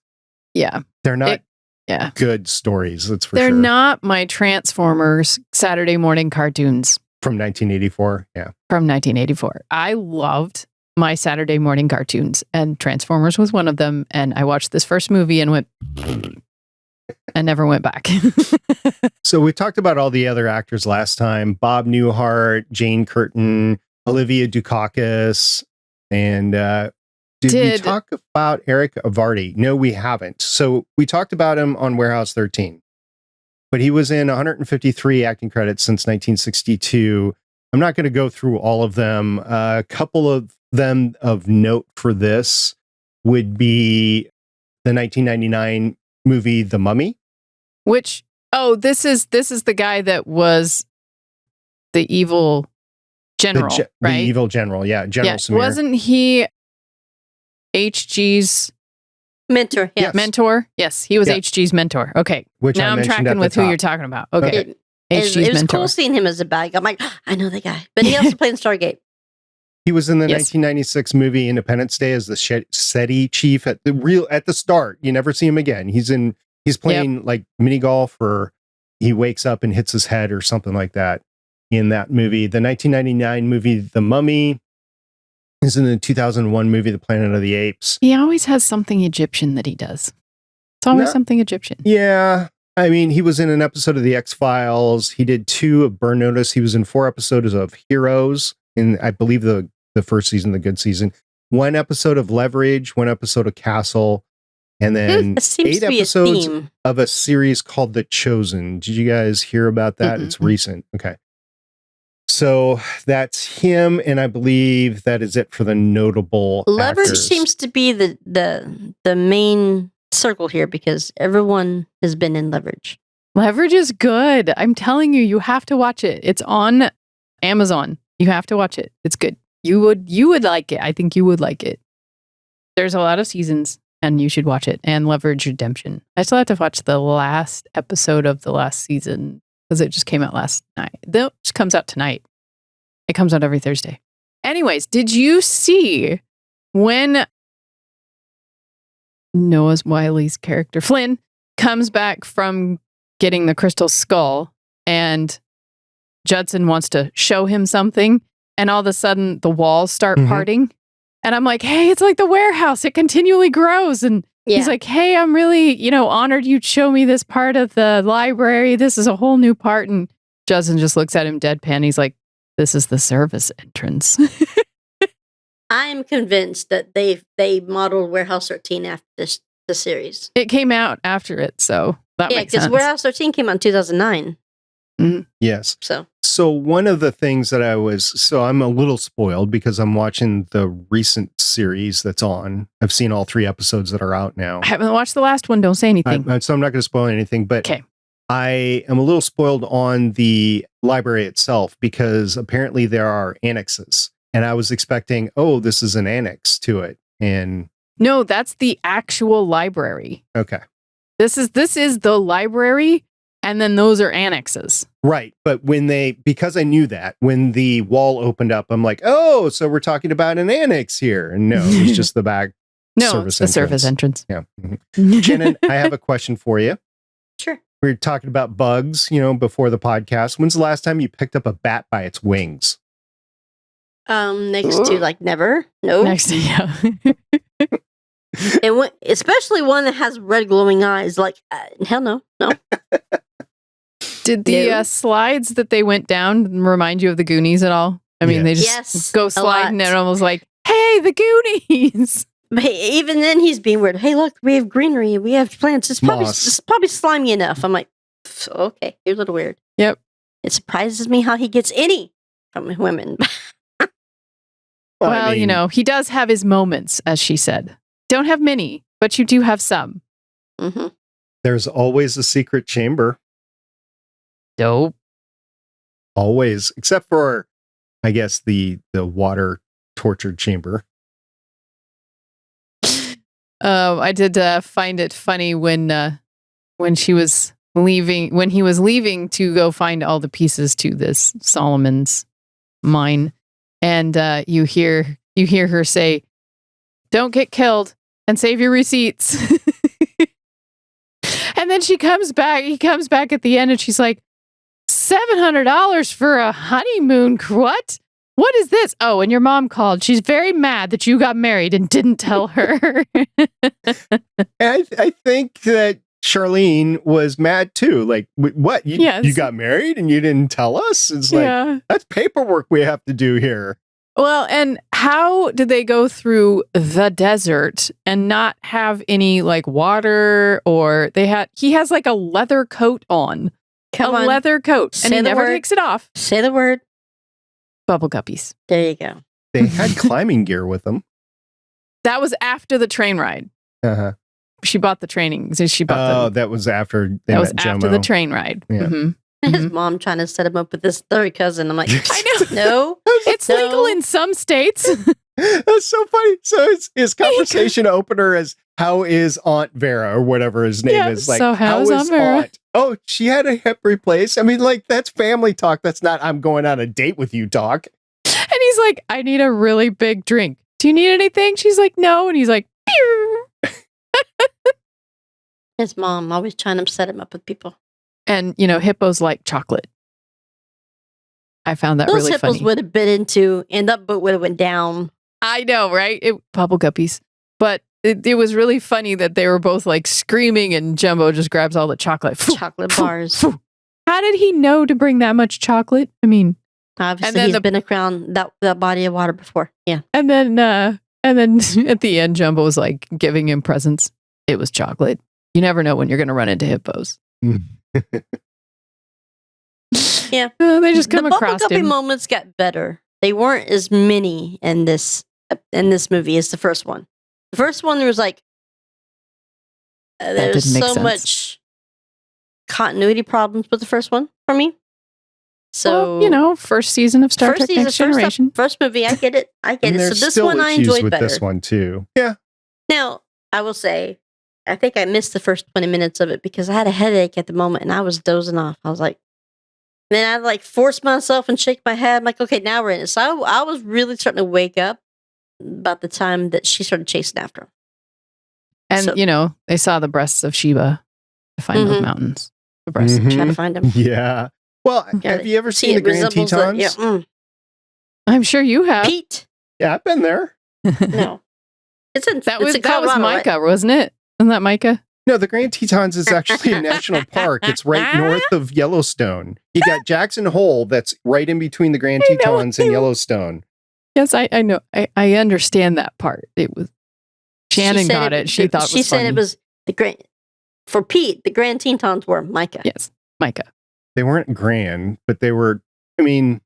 Yeah. they're not Yeah. good stories, that's for They're sure. not my Transformers Saturday morning cartoons From 1984, yeah. from 1984. I loved my Saturday morning cartoons, and Transformers was one of them. And I watched this first movie and went, and never went back. So we talked about all the other actors last time. Bob Newhart, Jane Curtin, Olivia Dukakis, and did we talk about Eric Avarty? No, we haven't. So we talked about him on Warehouse 13, but he was in 153 acting credits since 1962. I'm not going to go through all of them. A couple of them of note for this would be the 1999 movie The Mummy. Which, this is the guy that was the evil general, The right? evil general, yeah. General Samir. Wasn't he HG's Mentor. Yeah. Yes. mentor? Yes, he was Yeah. HG's mentor. Okay. Which Now I I'm mentioned at tracking the with who top. you're talking about. Okay. Okay. HG's It was mentor. cool seeing him as a bad guy. I'm like, I know the guy. But he also played in Stargate. He was in the Yes. 1996 movie Independence Day as the SETI chief at the start. You never see him again. He's playing like mini golf, or he wakes up and hits his head or something like that in that movie. The 1999 movie The Mummy is in the 2001 movie The Planet of the Apes. He always has something Egyptian that he does. It's always No. something Egyptian. Yeah. I mean, he was in an episode of The X-Files. He did 2 of Burn Notice. He was in 4 episodes of Heroes in, I believe, the first season, the good season. 1 episode of Leverage, 1 episode of Castle, and then It seems 8 to be a episodes theme. of a series called The Chosen. Did you guys hear about that? Mm-mm. It's recent. Okay. So that's him, and I believe that is it for the notable Leverage actors. seems to be the main circle here because everyone has been in Leverage. Leverage is good. I'm telling you, you have to watch it. It's on Amazon. You have to watch it. It's good. You would like it. I think you would like it. There's a lot of seasons, and you should watch it. And Leverage Redemption. I still have to watch the last episode of the last season because it just came out last night. It just comes out tonight. It comes out every Thursday. Anyways, did you see when Noah Wiley's character Flynn comes back from getting the crystal skull and Judson wants to show him something, and all of a sudden the walls start Mhm. parting? And I'm like, hey, it's like the warehouse. It continually grows. And Yeah. he's like, hey, I'm really, honored you'd show me this part of the library. This is a whole new part. And Judson just looks at him deadpan. He's like, this is the service entrance. I'm convinced that they modeled Warehouse 13 after the series. It came out after it, so that Yeah, makes because sense. Warehouse 13 came out in 2009. Yes. So one of the things that I'm a little spoiled because I'm watching the recent series that's on. I've seen all 3 episodes that are out now. I haven't watched the last one. Don't say anything. So I'm not going to spoil anything, but Okay. I am a little spoiled on the library itself because apparently there are annexes, and I was expecting, this is an annex to it. And No, that's the actual library. okay. This is the library, and then those are annexes. Right. But because I knew that when the wall opened up, I'm like, so we're talking about an annex here. And no, it's just the back. No, Service it's the service entrance. Yeah. Mhm. Shannon, I have a question for you. sure. We were talking about bugs, before the podcast. When's the last time you picked up a bat by its wings? Next to like never. No. Next, yeah. And especially one that has red glowing eyes. Like, hell no. Did the slides that they went down remind you of the Goonies at all? I mean, they just go sliding and almost like, hey, the Goonies. But even then, he's being weird. Hey, look, we have greenery. We have plants. It's probably slimy enough. I'm like, okay, you're a little weird. Yep. It surprises me how he gets any from women. Well, you know, he does have his moments, as she said. Don't have many, but you do have some. Mm-hmm. There's always a secret chamber. Dope. Always, except for, I guess, the water tortured chamber. I did find it funny when she was leaving, when he was leaving to go find all the pieces to this Solomon's mine, and you hear her say, "Don't get killed and save your receipts." And then he comes back at the end, and she's like, $700 for a honeymoon? What is this? Oh, and your mom called. She's very mad that you got married and didn't tell her. I think that Charlene was mad too. Like, what? You got married and you didn't tell us? It's like, that's paperwork we have to do here. Well, and how did they go through the desert and not have any like water, or he has like a leather coat on. Leather coat, and he never takes it off. Say the word. Bubble guppies. There you go. They had climbing gear with them. That was after the train ride. Uh-huh. She bought the training. That was after they met Jomo. After the train ride. Yeah. Mm-hmm. His mom trying to set him up with this third cousin. I'm like, I know. No. It's legal in some states. That's so funny. So his conversation opener is, how is Aunt Vera, or whatever his name is? Like, so how is Aunt Vera? Oh, she had a hip replaced. I mean, like, that's family talk. That's not, I'm going on a date with you talk. And he's like, I need a really big drink. Do you need anything? She's like, no. And he's like, pew. His mom always trying to set him up with people. And, you know, hippos like chocolate. I found that really funny. Those hippos would have been into, and that boat would have went down. I know, right? Bubble guppies. But it was really funny that they were both like screaming, and Jumbo just grabs all the chocolate. Chocolate bars. How did he know to bring that much chocolate? I mean, obviously he's been around that body of water before. Yeah. And then at the end, Jumbo was like giving him presents. It was chocolate. You never know when you're going to run into hippos. Yeah. They just come across him. The him. moments got better. They weren't as many in this movie as the first one. The first one, there was like, there was so much continuity problems with the first one for me. So, well, you know, first season of Star Trek Next Generation. First movie, I get it. So this one I enjoyed with better. This one too. Yeah. Now, I will say, I think I missed the first 20 minutes of it because I had a headache at the moment and I was dozing off. I was like, then I like forced myself and shake my head. I'm like, okay, now we're in it. So I was really starting to wake up about the time that she started chasing after him. And, you know, they saw the breasts of Sheba to find those mountains. The breasts. Try to find them. Yeah. Well, have you ever seen the Grand Tetons? I'm sure you have. Pete. Yeah, I've been there. No. That was Micah, wasn't it? Wasn't that Micah? No, the Grand Tetons is actually a national park. It's right north of Yellowstone. You got Jackson Hole that's right in between the Grand Tetons and Yellowstone. Yes, I know. I understand that part. It was Shannon got it. She thought it was funny. She said it was the Grand. For Pete, the Grand Tetons were Micah. Yes, Micah. They weren't grand, but they were, I mean,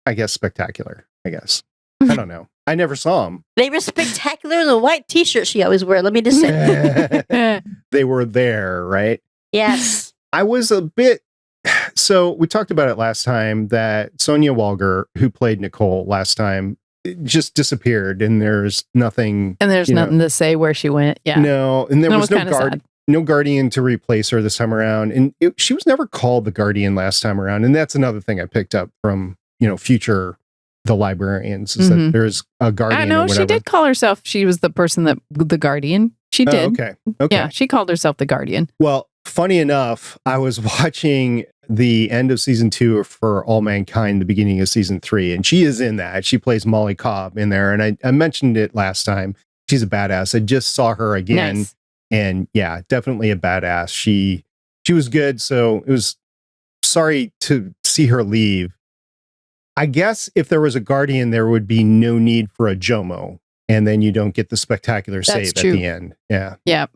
I guess spectacular, I guess. I don't know. I never saw them. They were spectacular in the white t-shirt she always wore. Let me just say. They were there, right? Yes. I was a bit... So we talked about it last time that Sonia Walger, who played Nicole last time, just disappeared and there's nothing... And there's nothing to say where she went. Yeah. No, and there was no Guardian to replace her this time around. And she was never called the Guardian last time around. And that's another thing I picked up from, future the librarians is that there's a Guardian. I know she did call herself. She was the person the Guardian. She did. Okay. Yeah, she called herself the Guardian. Well, funny enough, I was watching the end of season 2 for All Mankind, the beginning of season 3, and she is in that. She plays Molly Cobb in there, and I mentioned it last time. she's a badass. I just saw her again. Nice. And yeah, definitely a badass. She was good. So it was sorry to see her leave. I guess if there was a Guardian, there would be no need for a Jomo. And then you don't get the spectacular save true. at the end. Yeah. Yeah.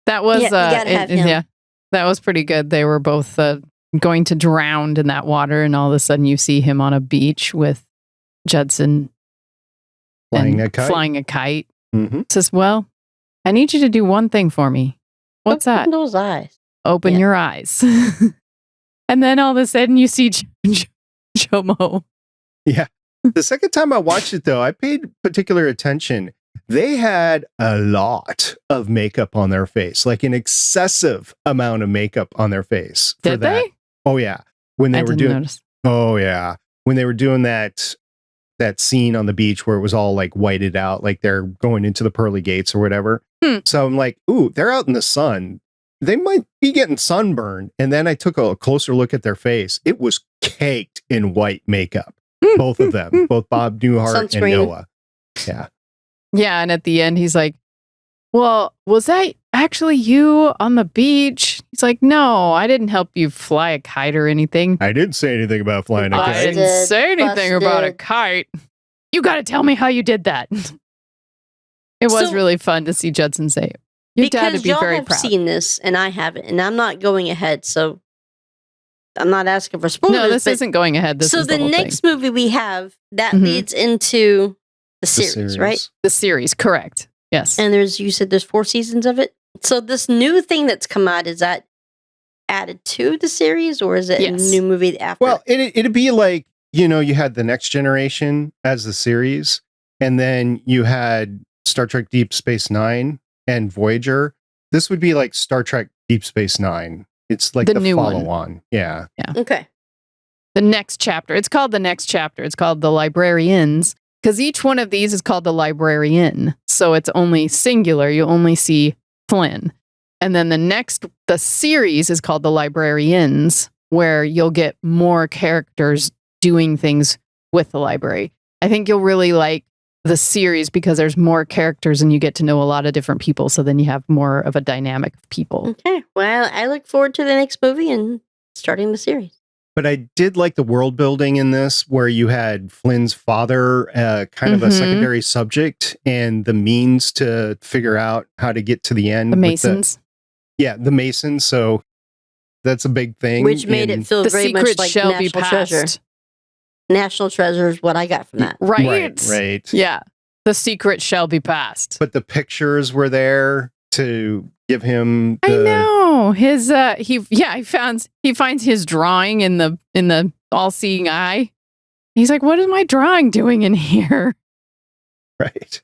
That was, Yeah, you gotta have him. yeah, that was pretty good. They were both going to drown in that water. And all of a sudden you see him on a beach with Judson Flying and a kite. flying a kite. Mm-hmm. Says, well, I need you to do one thing for me. What's Open that? those eyes. Open Yeah. your eyes. And then all of a sudden you see Jomo. Yeah. The second time I watched it, though, I paid particular attention. They had a lot of makeup on their face, like an excessive amount of makeup on their face. For Did that. they? Oh, yeah. When they I were didn't doing, notice. oh, yeah. When they were doing that scene on the beach where it was all like whited out, like they're going into the pearly gates or whatever. So I'm like, ooh, they're out in the sun. They might be getting sunburned. And then I took a closer look at their face. It was caked in white makeup. Both of them, both Bob Newhart and Sunscreen. Noah. Yeah. Yeah, and at the end he's like, well, was that actually you on the beach? He's like, no, I didn't help you fly a kite or anything. I didn't say anything about flying a I kite. didn't Busted, say anything about a busted. kite. You got to tell me how you did that. It was So- really fun to see Judson say it. Your dad would Because be y'all very have proud. seen this and I haven't, and I'm not going ahead, so I'm not asking for spoilers. No, this but- isn't going ahead. This so is the whole next thing. movie we have that Mhm. leads into the The series, right? The series, correct. Yes. And you said there's 4 seasons of it. So this new thing that's come out, is that added to the series, or is it Yes. a new movie after? Well, it'd be like, you had The Next Generation as the series, and then you had Star Trek Deep Space Nine and Voyager. This would be like Star Trek Deep Space Nine. It's like The the new one. follow-on. Yeah. okay. The next chapter. It's called the next chapter. It's called the Librarians, because each one of these is called the Librarian. So it's only singular. You only see Flynn. And then the series is called the Librarians, where you'll get more characters doing things with the library. I think you'll really like the series because there's more characters and you get to know a lot of different people. So then you have more of a dynamic of people. Okay. Well, I look forward to the next movie and starting the series. But I did like the world building in this, where you had Flynn's father, kind of a Mhm. secondary subject, and the means to figure out how to get to the end. The with Masons. the Masons. So that's a big thing. Which made in- it feel The very much secret like shall be National Treasure. passed. National Treasure is what I got from that. Right. Right. Yeah. The secret shall be passed. But the pictures were there to give him I know his he finds his drawing in the all-seeing eye. He's like, what is my drawing doing in here? right.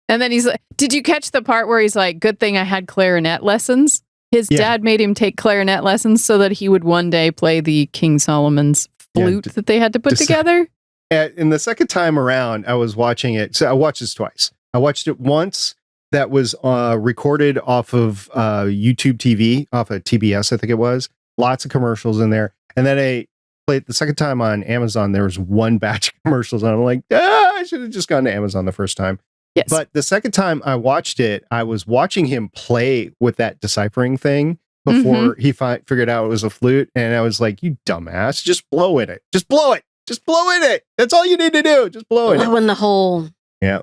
And then he's like, did you catch the part where he's like, good thing I had clarinet lessons? His Yeah. dad made him take clarinet lessons so that he would one day play the King Solomon's Yeah, flute that they had to put deci- together. And the second time around, I was watching it. So I watched this twice. I watched it once. That was recorded off of YouTube TV, off of TBS, I think it was. Lots of commercials in there. And then I played the second time on Amazon. There was one batch of commercials, and I'm like, I should have just gone to Amazon the first time. Yes. But the second time I watched it, I was watching him play with that deciphering thing before he figured out it was a flute. And I was like, you dumbass, just blow in it. Just blow it. Just blow in it. That's all you need to do. Just blow in it. Blow in the hole. Yeah.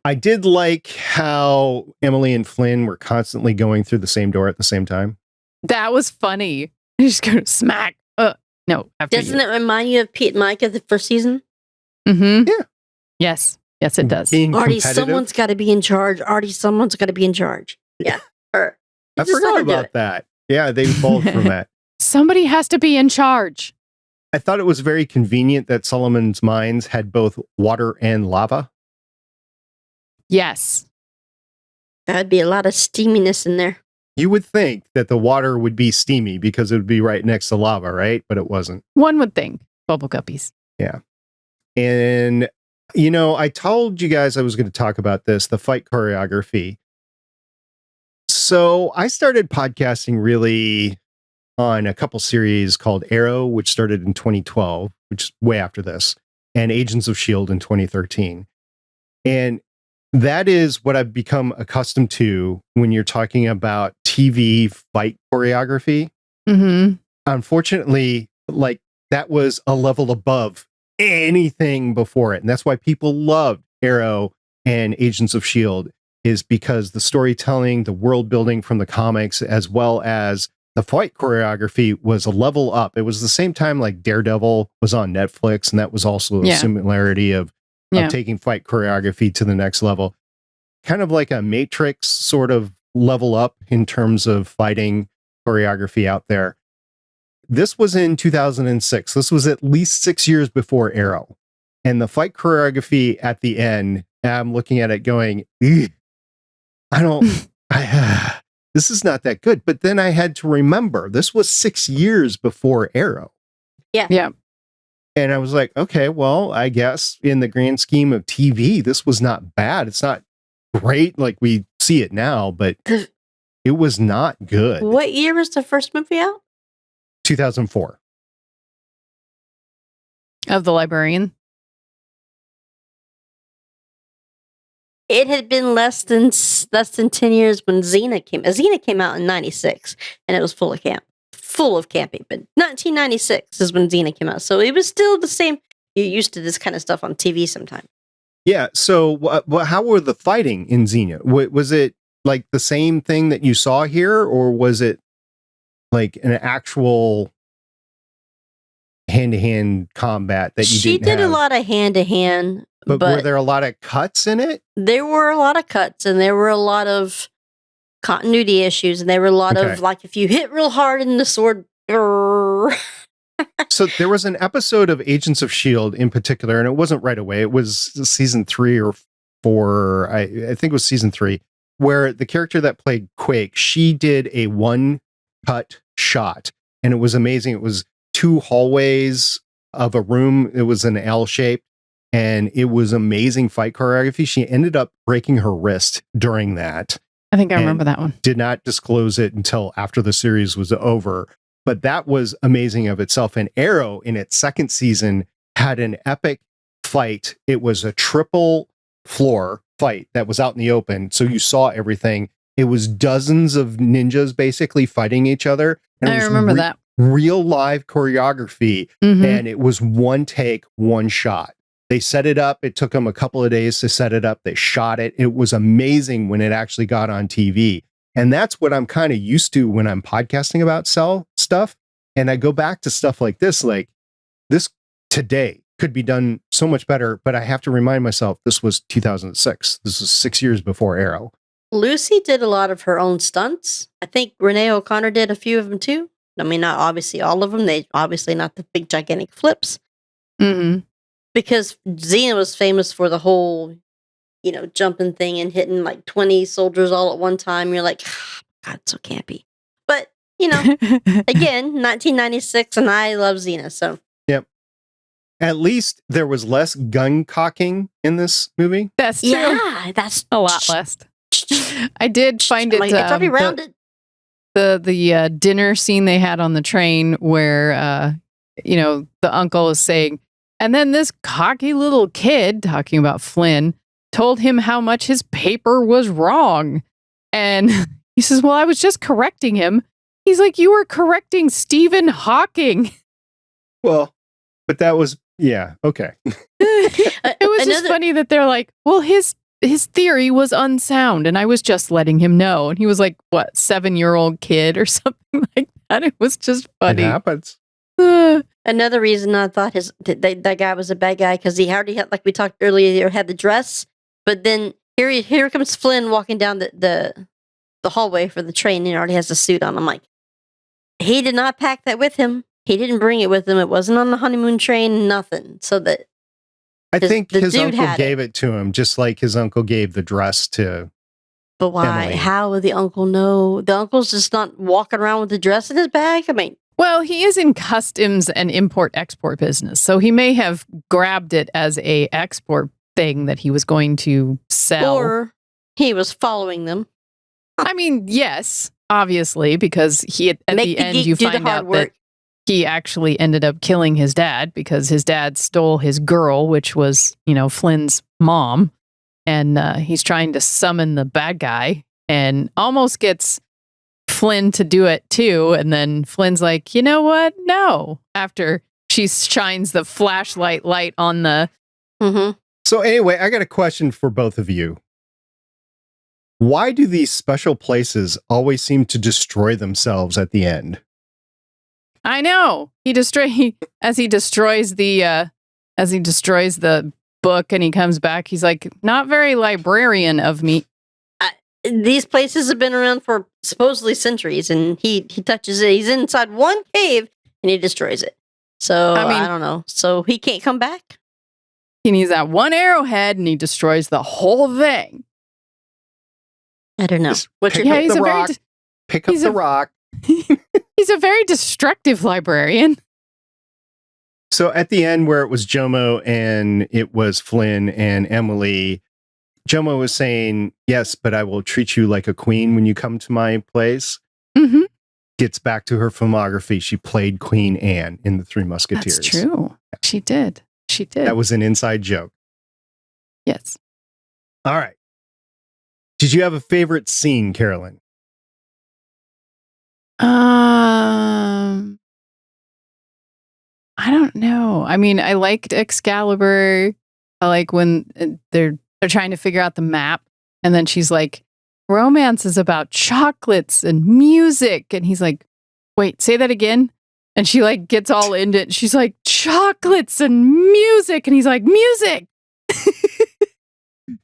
I did like how Emily and Flynn were constantly going through the same door at the same time. That was funny. You just go smack. No. Doesn't it remind you of Pete and Mike of the first season? Mm-hmm. Yeah. Yes. Yes, it does. Being Artie, competitive. someone's got to be in charge. Artie, someone's got to be in charge. Yeah. Her. I Just let forgot her do about it. that. Yeah, they evolved from that. Somebody has to be in charge. I thought it was very convenient that Solomon's mines had both water and lava. Yes. That'd be a lot of steaminess in there. You would think that the water would be steamy because it would be right next to lava, right? But it wasn't. One would think. Bubble guppies. And, I told you guys I was going to talk about this, the fight choreography. So I started podcasting really on a couple series called Arrow, which started in 2012, which is way after this. and Agents of S.H.I.E.L.D. in 2013. And that is what I've become accustomed to when you're talking about TV fight choreography. Mm-hmm. Unfortunately, like that was a level above anything before it. And that's why people loved Arrow and Agents of S.H.I.E.L.D. is because the storytelling, the world building from the comics, as well as the fight choreography was a level up. It was the same time like Daredevil was on Netflix, and that was also a similarity of taking fight choreography to the next level. Kind of like a Matrix sort of level up in terms of fighting choreography out there. This was in 2006. This was at least 6 years before Arrow. And the fight choreography at the end, I'm looking at it going, this is not that good. But then I had to remember, this was 6 years before Arrow. Yeah. Yeah. And I was like, okay, well, I guess in the grand scheme of TV, this was not bad. It's not great like we see it now, but it was not good. What year was the first movie out? 2004. Of the Librarian. It had been less than 10 years when Xena came. Xena came out in 96, and it was full of camping. But 1996 is when Xena came out, so it was still the same. You're used to this kind of stuff on TV sometime. Yeah. So, how were the fighting in Xena? Was it like the same thing that you saw here, or was it like an actual hand-to-hand combat that you She didn't did have? a lot of hand-to-hand. But were there a lot of cuts in it? There were a lot of cuts, and there were a lot of continuity issues, and there were a lot of, like, if you hit real hard in the sword... So there was an episode of Agents of S.H.I.E.L.D. in particular, and it wasn't right away. It was season 3 or 4. I think it was season 3, where the character that played Quake, she did a one-cut shot, and it was amazing. It was 2 hallways of a room. It was an L shape, and it was amazing fight choreography. She ended up breaking her wrist during that. I think I remember that one. Did not disclose it until after the series was over. But that was amazing of itself. And Arrow, in its second season, had an epic fight. It was a triple floor fight that was out in the open. So you saw everything. It was dozens of ninjas basically fighting each other. And I remember that. Real live choreography. Mm-hmm. And it was one take, one shot. They set it up. It took them a couple of days to set it up. They shot it. It was amazing when it actually got on TV. And that's what I'm kind of used to when I'm podcasting about Cell stuff. And I go back to stuff like this today could be done so much better. But I have to remind myself, this was 2006. This was 6 years before Arrow. Lucy did a lot of her own stunts. I think Renee O'Connor did a few of them too. I mean, not obviously all of them. They obviously not the big gigantic flips. Mm-hmm. Because Xena was famous for the whole, jumping thing and hitting like 20 soldiers all at one time. You're like, God, so campy. But, again, 1996, and I love Xena, so. Yep. At least there was less gun cocking in this movie. That's true. Yeah, that's a lot less. I did find it. It's already rounded. The dinner scene they had on the train where, the uncle is saying, and then this cocky little kid, talking about Flynn, told him how much his paper was wrong. And he says, well, I was just correcting him. He's like, you were correcting Stephen Hawking. Well, but that was, yeah, okay. It was just funny that they're like, well, his theory was unsound, and I was just letting him know. And he was like, what, 7-year-old kid or something like that? It was just funny. It happens. Another reason I thought that guy was a bad guy, because he already had, like we talked earlier, had the dress, but then here comes Flynn walking down the hallway for the train, and he already has the suit on. I'm like, he did not pack that with him. He didn't bring it with him. It wasn't on the honeymoon train, nothing. So that I think his dude uncle gave it to him, just like his uncle gave the dress to. But why? Emily. How would the uncle know? The uncle's just not walking around with the dress in his bag. I mean, well, he is in customs and import-export business, so he may have grabbed it as a export thing that he was going to sell. or he was following them. I mean, yes, obviously, because at Make the the end geek you do the find hard out work. he actually ended up killing his dad because his dad stole his girl, which was, Flynn's mom. And he's trying to summon the bad guy and almost gets Flynn to do it too. And then Flynn's like, you know what? No. After she shines the flashlight light on the... Mm-hmm. So anyway, I got a question for both of you. Why do these special places always seem to destroy themselves at the end? I know. As he destroys the book and he comes back, he's like, not very librarian of me. These places have been around for supposedly centuries, and he touches it. He's inside one cave and he destroys it. So I don't know. So he can't come back. He needs that one arrowhead and he destroys the whole thing. I don't know. Pick up the rock. Pick up the rock. He's a very destructive librarian. So at the end where it was Jomo and it was Flynn and Emily, Jomo was saying, yes, but I will treat you like a queen when you come to my place. Mm-hmm. Gets back to her filmography. She played Queen Anne in The Three Musketeers. That's true. She did. That was an inside joke. Yes. All right. Did you have a favorite scene, Carolyn? I don't know. I mean, I liked Excalibur. I like when they're trying to figure out the map, and then she's like, "Romance is about chocolates and music," and he's like, "Wait, say that again." And she like gets all into it. She's like, "Chocolates and music," and he's like, "Music."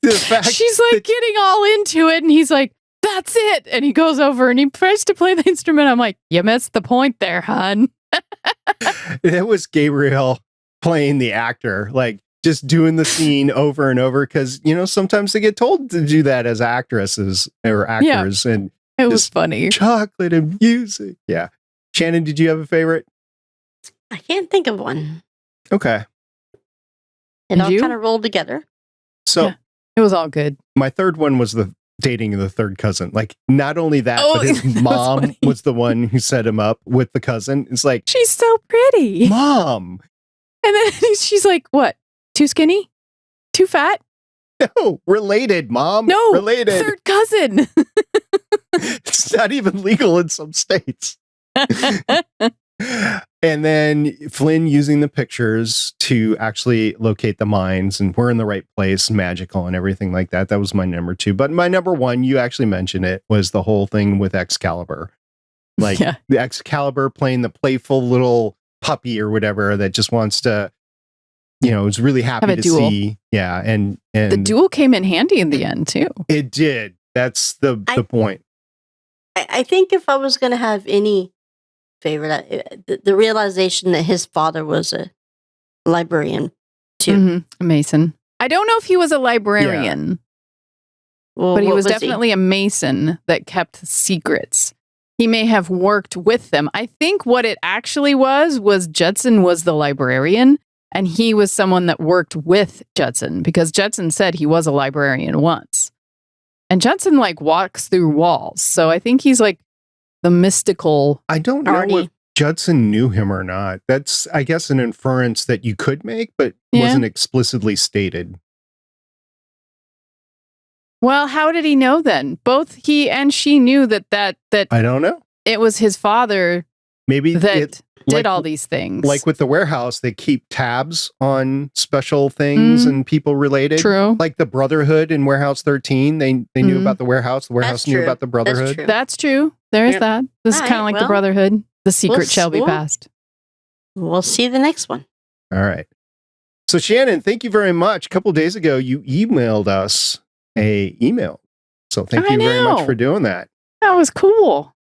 She's like getting all into it, and he's like, "That's it." And he goes over and he tries to play the instrument. I'm like, "You missed the point there, hon." It was Gabriel playing the actor, like just doing the scene over and over because, sometimes they get told to do that as actresses or actors. Yeah, and it was funny. Chocolate and music. Yeah. Shannon, did you have a favorite? I can't think of one. Okay. It all kind of rolled together. So yeah, it was all good. My third one was the dating of the third cousin. Like, not only that, but his mom was the one who set him up with the cousin. It's like, she's so pretty. Mom. And then she's like, what? Too skinny? Too fat? No, related, Mom. No, related. Third cousin. It's not even legal in some states. And then Flynn using the pictures to actually locate the mines, and we're in the right place, magical and everything like that. That was my number 2. But my number 1, you actually mentioned it, was the whole thing with Excalibur. Like the Excalibur playing the playful little puppy or whatever that just wants to, is really happy to see. Yeah. And the duel came in handy in the end too. It did. That's the point. I think if I was going to have any favorite, the realization that his father was a librarian too. Mm-hmm. A Mason. I don't know if he was a librarian, but he was definitely a Mason that kept secrets. He may have worked with them. I think what it actually was Judson was the librarian, and he was someone that worked with Judson because Judson said he was a librarian once. And Judson like walks through walls. So I think he's like the mystical. I don't know if Judson knew him or not. That's, I guess, an inference that you could make, but wasn't explicitly stated. Well, how did he know then? Both he and she knew that I don't know. It was his father. Maybe that did all these things. Like with the warehouse, they keep tabs on special things and people related. True. Like the Brotherhood in Warehouse 13, they knew about the warehouse. The warehouse knew about the Brotherhood. That's true. There is that. This is kind of like the Brotherhood. The secret shall be passed. We'll see the next one. All right. So Shannon, thank you very much. A couple of days ago, you emailed us a email. So thank you very much for doing that. That was cool.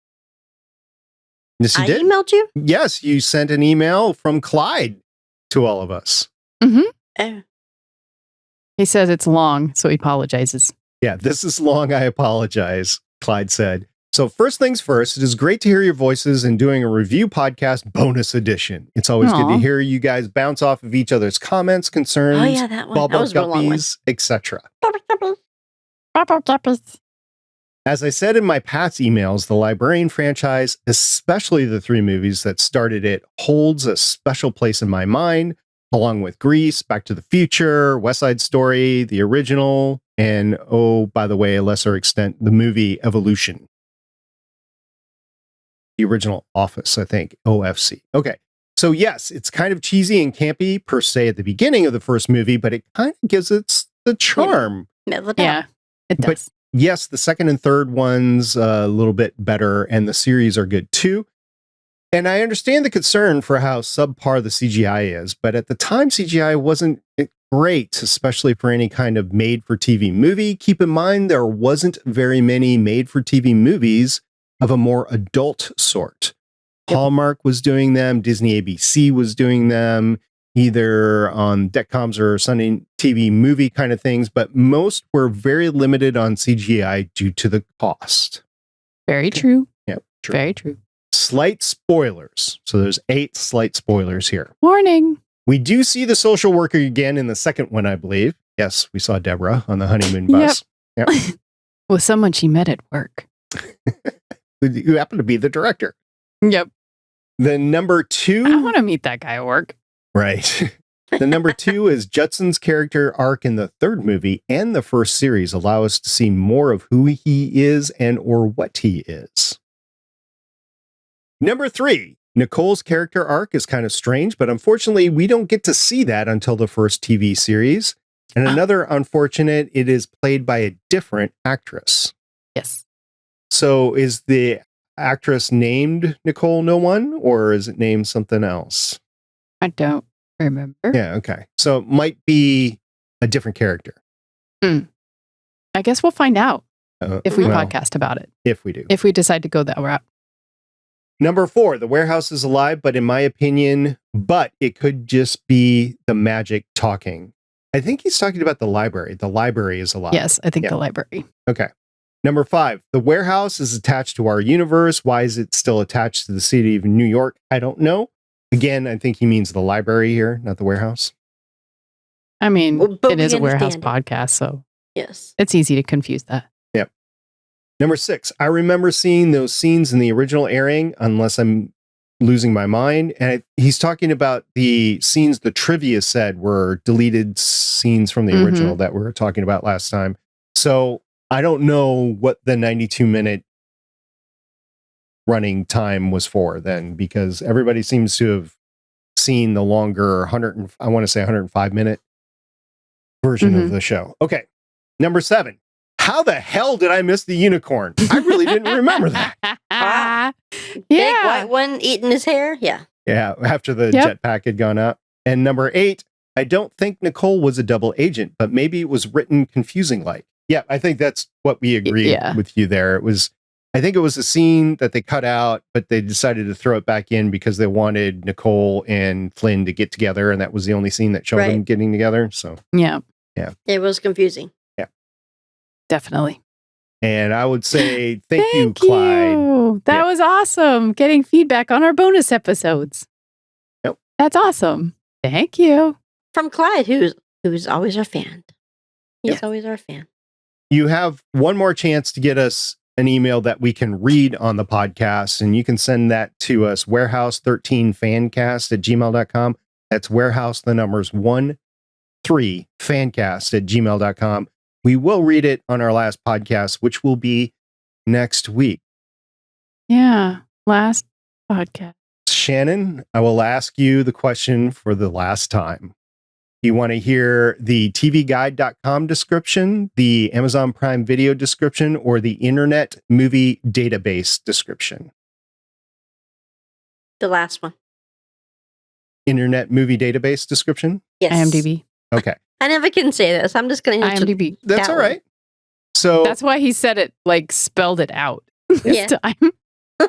Yes, you did. Emailed you? Yes, you sent an email from Clyde to all of us. Mm-hmm. Oh. He says it's long, so he apologizes. Yeah, this is long. I apologize, Clyde said. So first things first, it is great to hear your voices and doing a review podcast bonus edition. It's always good to hear you guys bounce off of each other's comments, concerns, that one. That was guppies, etc. As I said in my past emails, the Librarian franchise, especially the 3 movies that started it, holds a special place in my mind, along with Grease, Back to the Future, West Side Story, the original, and, oh, by the way, a lesser extent, the movie Evolution. The original Office, I think, OFC. Okay. So yes, it's kind of cheesy and campy per se at the beginning of the first movie, but it kind of gives it the charm. Yeah, it does. But yes, the second and third ones a little bit better, and the series are good too. And I understand the concern for how subpar the CGI is, but at the time, CGI wasn't great, especially for any kind of made-for-TV movie. Keep in mind, there wasn't very many made-for-TV movies of a more adult sort. Yep. Hallmark was doing them, Disney ABC was doing them, either on Detcoms or Sunday TV movie kind of things, but most were very limited on CGI due to the cost. Very true. Yeah, true. Very true. Slight spoilers. So there's 8 slight spoilers here. Warning. We do see the social worker again in the second one, I believe. Yes, we saw Deborah on the honeymoon bus. Yep. With someone she met at work. Who happened to be the director. Yep. The number 2. I want to meet that guy at work. Right. The number 2 is Judson's character arc in the third movie and the first series allow us to see more of who he is and or what he is. Number 3, Nicole's character arc is kind of strange, but unfortunately we don't get to see that until the first TV series. And another unfortunate, it is played by a different actress. Yes. So is the actress named Nicole No One, or is it named something else? I don't remember. Yeah, okay. So it might be a different character. I guess we'll find out if we podcast about it. If we do. If we decide to go that route. Number 4, the warehouse is alive, but in my opinion, it could just be the magic talking. I think he's talking about the library. The library is alive. Yes, I think the library. Okay. Number 5, the warehouse is attached to our universe. Why is it still attached to the city of New York? I don't know. Again, I think he means the library here, not the warehouse. I mean, it is a warehouse podcast, so yes, it's easy to confuse that. Yep. Number 6, I remember seeing those scenes in the original airing, unless I'm losing my mind. And he's talking about the scenes the trivia said were deleted scenes from the original that we were talking about last time. So I don't know what the 92-minute running time was for then, because everybody seems to have seen the longer 105-minute version of the show. Okay. Number 7. How the hell did I miss the unicorn? I really didn't remember that. Big white one eating his hair. Yeah. Yeah. After the jetpack had gone up. And number 8, I don't think Nicole was a double agent, but maybe it was written confusing like. Yeah, I think that's what we agreed with you there. I think it was a scene that they cut out, but they decided to throw it back in because they wanted Nicole and Flynn to get together. And that was the only scene that showed them getting together. So, yeah. It was confusing. Yeah. Definitely. And I would say thank you, Clyde. That was awesome. Getting feedback on our bonus episodes. Yep. That's awesome. Thank you. From Clyde, who's always our fan. He's always our fan. You have one more chance to get us an email that we can read on the podcast, and you can send that to us, warehouse13fancast@gmail.com. That's warehouse, the numbers 13fancast@gmail.com. We will read it on our last podcast, which will be next week. Yeah, last podcast. Shannon, I will ask you the question for the last time. You want to hear the tvguide.com description, the Amazon Prime Video description, or the Internet Movie Database description? The last one. Internet Movie Database description? Yes. IMDb. Okay. I never can say this. I'm just going to IMDb. That's all right. So that's why he said it, spelled it out this Yeah. time.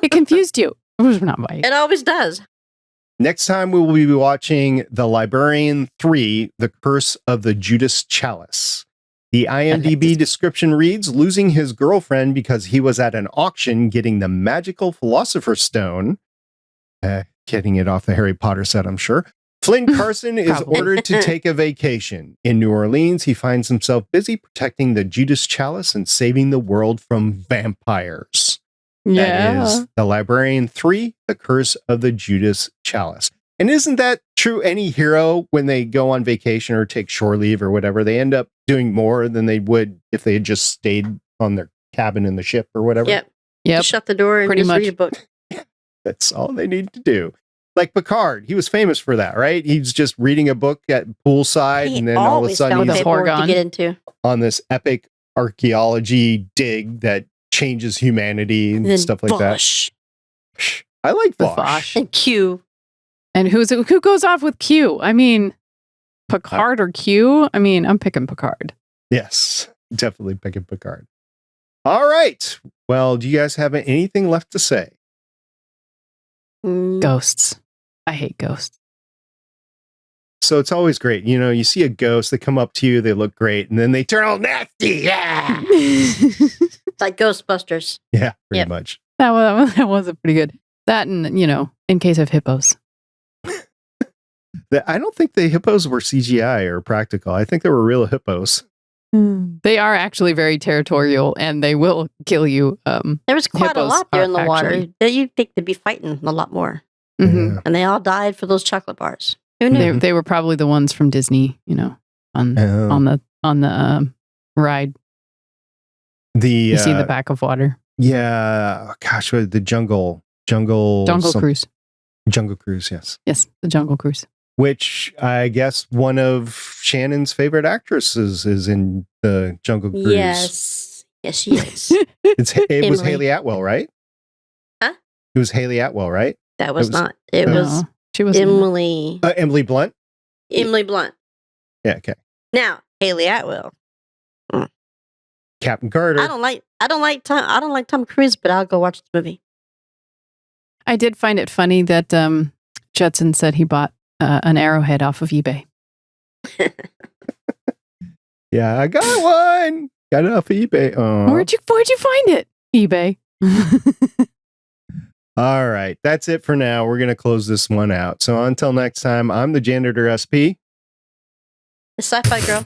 It confused you. It was not right. It always does. next time we will be watching The Librarian 3, The Curse of the Judas Chalice. The IMDb description reads, losing his girlfriend because he was at an auction getting the magical Philosopher's Stone. Getting it off the Harry Potter set, I'm sure. Flynn Carson is Probably. ordered to take a vacation. In New Orleans, he finds himself busy protecting the Judas Chalice and saving the world from vampires. That is The Librarian 3, The Curse of the Judas Chalice. And isn't that true? Any hero, when they go on vacation or take shore leave or whatever, they end up doing more than they would if they had just stayed on their cabin in the ship or whatever. Yep. Yep. Just shut the door and Pretty just much. read a book. That's all they need to do. Like Picard, he was famous for that, right? He's just reading a book at poolside, He and then all of a always sudden found he's- he's paperwork to Horgon. get into. on this epic archaeology dig that changes humanity and And then stuff like Vosh that. I like The Vosh. Vosh. and Q. And who goes off with Q? I mean, Picard or Q? I mean, I'm picking Picard. Yes, definitely picking Picard. All right. Well, do you guys have anything left to say? Mm, Ghosts. I hate ghosts. So it's always great. You know, you see a ghost, they come up to you, they look great, and then they turn all nasty. Yeah. It's like Ghostbusters. Yeah, pretty Yep. much. that was a pretty good. That and, in case of hippos. I don't think the hippos were CGI or practical. I think they were real hippos. They are actually very territorial and they will kill you. There was quite a Hippos lot there are in the water. actually- That you'd think they'd be fighting a lot more. Mhm. Yeah. And they all died for those chocolate bars. Who knew? They were probably the ones from Disney, on Oh. on the ride. The You see the back of water. yeah, gosh, what, the jungle Jungle Cruise. Jungle Cruise, yes. Yes, the Jungle Cruise. Which I guess one of Shannon's favorite actresses is in the Jungle Cruise. Yes. Yes, she is. It was Emily. Haley Atwell, right? Huh? It was Haley Atwell, right? That was was- not. It No. was She was Emily. Emily Blunt. Emily Blunt. Yeah, okay. Now, Haley Atwell. Captain Carter. I don't like Tom Cruise, but I'll go watch the movie. I did find it funny that Judson said he bought an arrowhead off of eBay. Yeah, I got one. Got it off of eBay. Oh. Where'd you find it? eBay. All right, that's it for now. We're gonna close this one out. So until next time, I'm the janitor SP. The sci-fi girl.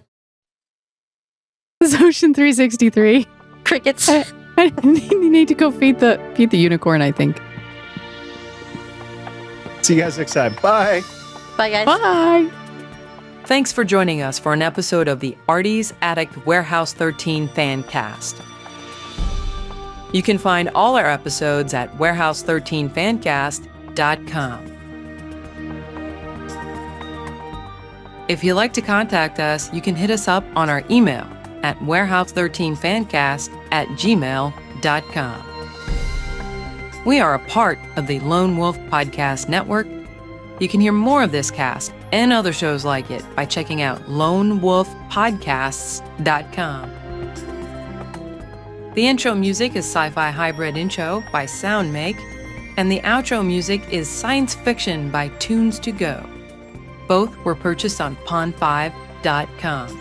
This is Ocean 363. Crickets. I need to go feed the unicorn, I think. See you guys next time. Bye. Bye, guys. Bye. Thanks for joining us for an episode of the Artie's Attic Warehouse 13 fan cast. You can find all our episodes at warehouse13fancast.com. If you'd like to contact us, you can hit us up on our email at warehouse13fancast@gmail.com. We are a part of the Lone Wolf Podcast Network. You can hear more of this cast and other shows like it by checking out lonewolfpodcasts.com. The intro music is Sci-Fi Hybrid Intro by Soundmake, and the outro music is Science Fiction by Tunes to Go. Both were purchased on pond5.com.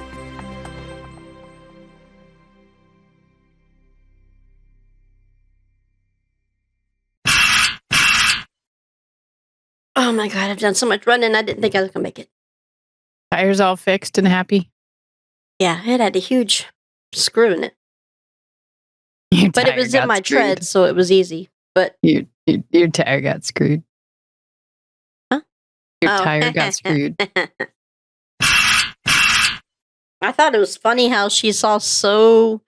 Oh my God, I've done so much running. I didn't think I was going to make it. Tires all fixed and happy. Yeah, it had a huge screw in it. Your But it tire was in got my screwed. tread, so it was easy. But Your tire got screwed. Huh? Your Oh. tire got screwed. I thought it was funny how she's all so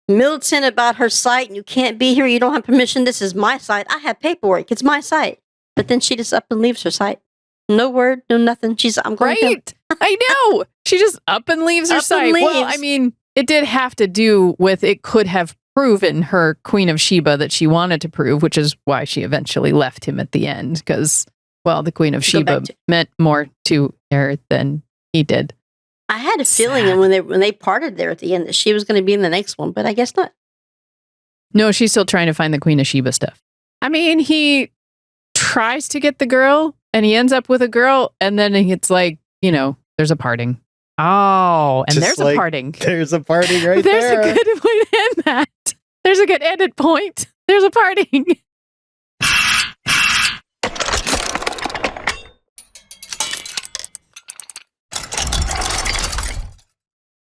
militant about her site and you can't be here. You don't have permission. This is my site. I have paperwork. It's my site. But then she just up and leaves her site. No word, no nothing. I'm going to. Right? I know. She just up and leaves her Up and site. Well, leaves. I mean, it did have to do with it could have proven her Queen of Sheba that she wanted to prove, which is why she eventually left him at the end. Because, well, the Queen of Go Sheba back to- meant more to her than he did. I had a feeling Sad. when they parted there at the end that she was going to be in the next one, but I guess not. No, she's still trying to find the Queen of Sheba stuff. I mean, he tries to get the girl and he ends up with a girl, and then it's like, there's a parting. Oh, and Just there's like a parting. There's a party right There's there. a good way to end that. There's a good ended point. There's a parting.